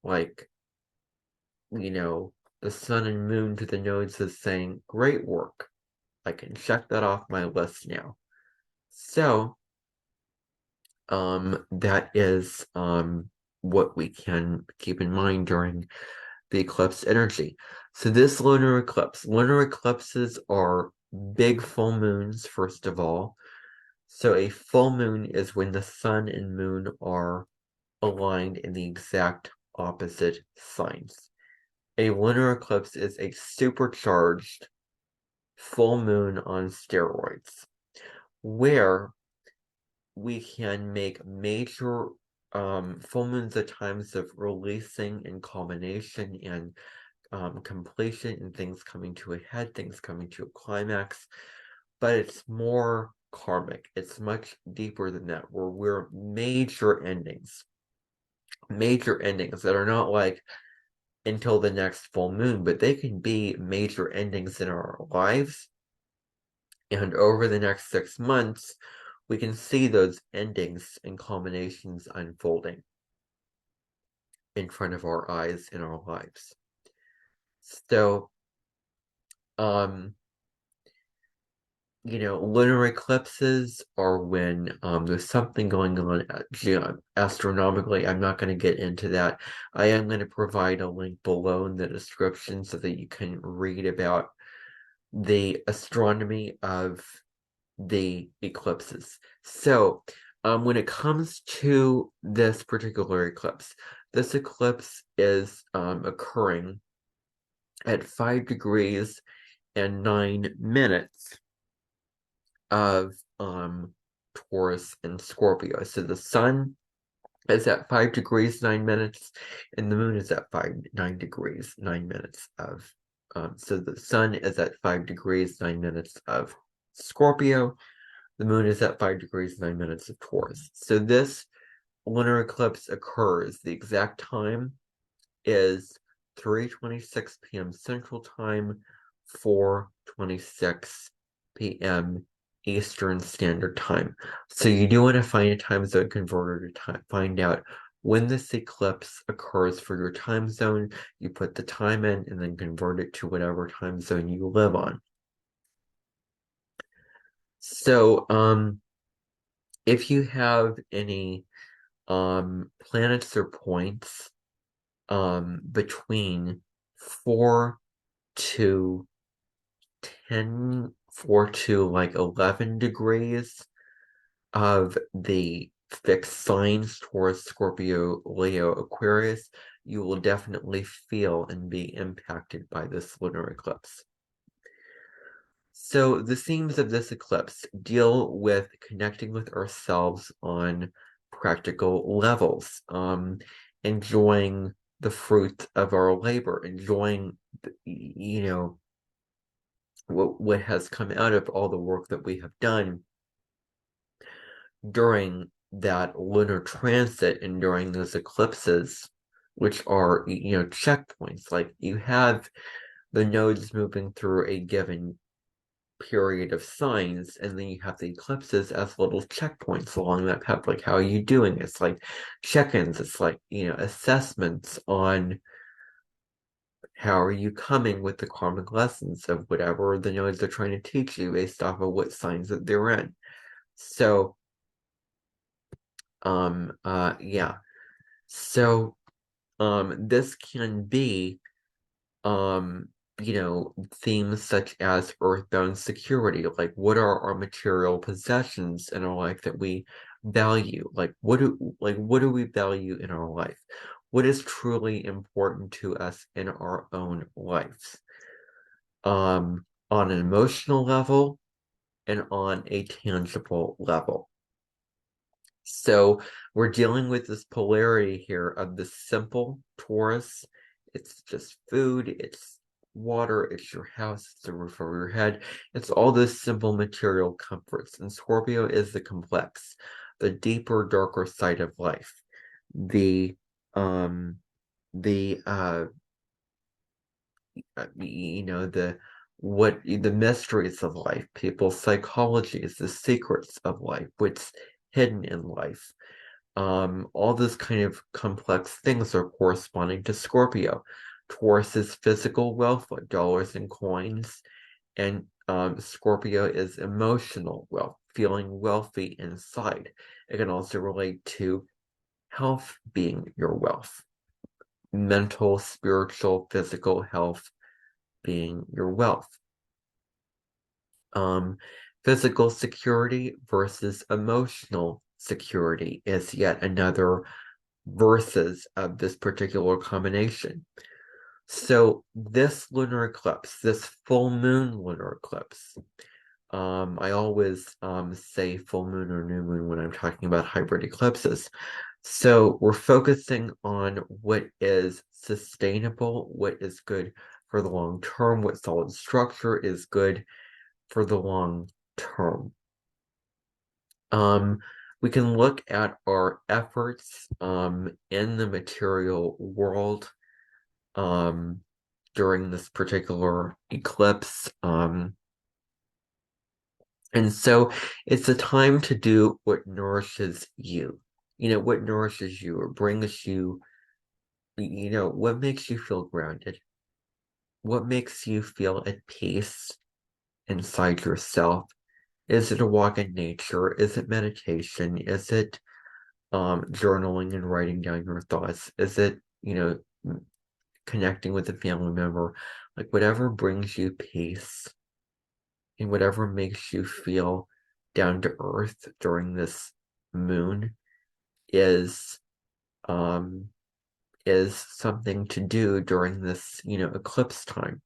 Like, the sun and moon to the nodes is saying, great work. I can check that off my list now. So, that is what we can keep in mind during the eclipse energy. So this lunar eclipses are big full moons, first of all. So a full moon is when the sun and moon are aligned in the exact opposite signs. A lunar eclipse is a supercharged full moon on steroids, where we can make major full moons at times of releasing and culmination and completion and things coming to a head, things coming to a climax, but it's more karmic. It's much deeper than that, where we're major endings that are not like until the next full moon, but they can be major endings in our lives. And over the next 6 months, we can see those endings and culminations unfolding in front of our eyes in our lives. So, lunar eclipses are when there's something going on astronomically. I'm not going to get into that. I am going to provide a link below in the description so that you can read about the astronomy of the eclipses. So, when it comes to this particular eclipse, this eclipse is occurring at 5 degrees and 9 minutes of Taurus and Scorpio. So the sun is at 5 degrees 9 minutes, and the moon is at 9 degrees 9 minutes of so the sun is at 5 degrees 9 minutes of Scorpio, the moon is at 5 degrees 9 minutes of Taurus. So this lunar eclipse occurs, the exact time is 3:26 p.m. Central Time, 4:26 p.m. Eastern Standard Time. So you do want to find a time zone converter to find out when this eclipse occurs for your time zone. You put the time in and then convert it to whatever time zone you live on. So if you have any planets or points between 4 to 4 to like 11 degrees of the fixed signs Taurus, Scorpio, Leo, Aquarius, you will definitely feel and be impacted by this lunar eclipse. So the themes of this eclipse deal with connecting with ourselves on practical levels, enjoying the fruit of our labor, enjoying, what has come out of all the work that we have done during that lunar transit and during those eclipses, which are, checkpoints. Like you have the nodes moving through a given period of signs, and then you have the eclipses as little checkpoints along that path. Like, how are you doing? It's like check-ins, it's like, assessments on how are you coming with the karmic lessons of whatever the nodes are trying to teach you based off of what signs that they're in. So, yeah. So, this can be, themes such as earthbound security, like what are our material possessions in our life that we value? Like what do we value in our life? What is truly important to us in our own lives? On an emotional level and on a tangible level. So we're dealing with this polarity here of the simple Taurus. It's just food, it's water, it's your house, it's the roof over your head. It's all those simple material comforts. And Scorpio is the complex, the deeper, darker side of life. The the the mysteries of life, people's psychologies, the secrets of life, what's hidden in life. All those kind of complex things are corresponding to Scorpio. Taurus is physical wealth, like dollars and coins, and Scorpio is emotional wealth, feeling wealthy inside. It can also relate to health being your wealth, mental, spiritual, physical health being your wealth. Physical security versus emotional security is yet another verses of this particular combination. So this lunar eclipse, this full moon lunar eclipse, I always say full moon or new moon when I'm talking about hybrid eclipses. So we're focusing on what is sustainable, what is good for the long term, what solid structure is good for the long term. We can look at our efforts in the material world during this particular eclipse. And so it's a time to do what nourishes you. What nourishes you or brings you, what makes you feel grounded? What makes you feel at peace inside yourself? Is it a walk in nature? Is it meditation? Is it journaling and writing down your thoughts? Is it, connecting with a family member? Like whatever brings you peace and whatever makes you feel down to earth during this moon is um is something to do during this, eclipse time.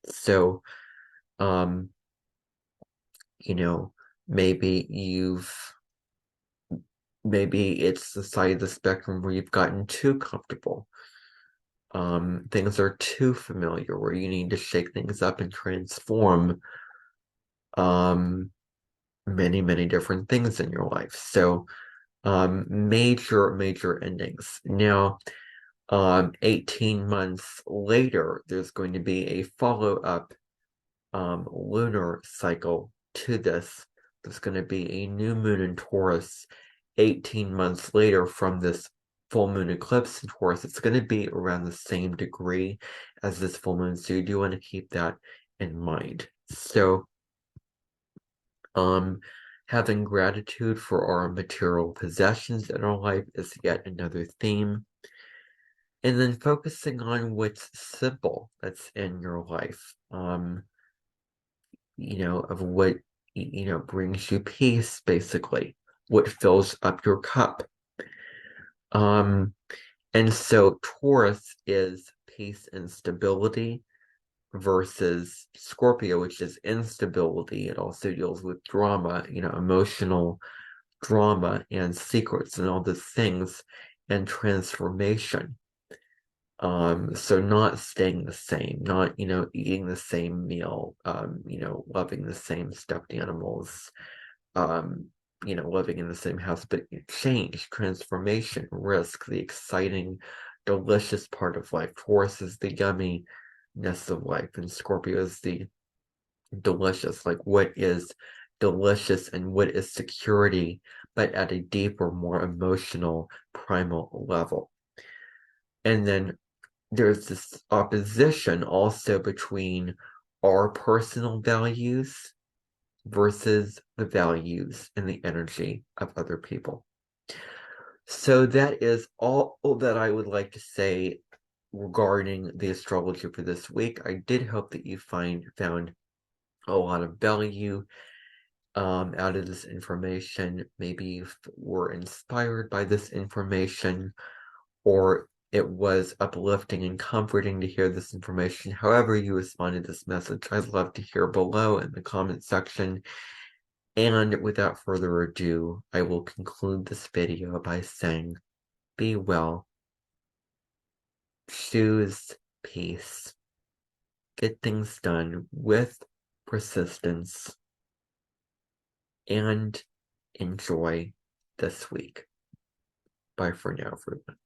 So, um, you know, maybe you've maybe it's the side of the spectrum where you've gotten too comfortable. Things are too familiar where you need to shake things up and transform um many, many different things in your life. So, major endings. Now, 18 months later, there's going to be a follow-up lunar cycle to this. There's going to be a new moon in Taurus 18 months later from this full moon eclipse in Taurus. It's going to be around the same degree as this full moon, so you do want to keep that in mind. So, having gratitude for our material possessions in our life is yet another theme. And then focusing on what's simple that's in your life. Of what, brings you peace, basically, what fills up your cup. And so Taurus is peace and stability versus Scorpio, which is instability. It also deals with drama, emotional drama and secrets and all these things and transformation. So not staying the same, not, eating the same meal, loving the same stuffed animals, um, living in the same house, but change, transformation, risk, the exciting, delicious part of life. Taurus is the yumminess of life, and Scorpio is the delicious, like what is delicious and what is security, but at a deeper, more emotional, primal level. And then there's this opposition also between our personal values versus the values and the energy of other people. So that is all that I would like to say regarding the astrology for this week. I did hope that you found a lot of value out of this information. Maybe you were inspired by this information, or it was uplifting and comforting to hear this information. However you responded to this message, I'd love to hear below in the comment section. And without further ado, I will conclude this video by saying, be well, choose peace, get things done with persistence, and enjoy this week. Bye for now, everyone.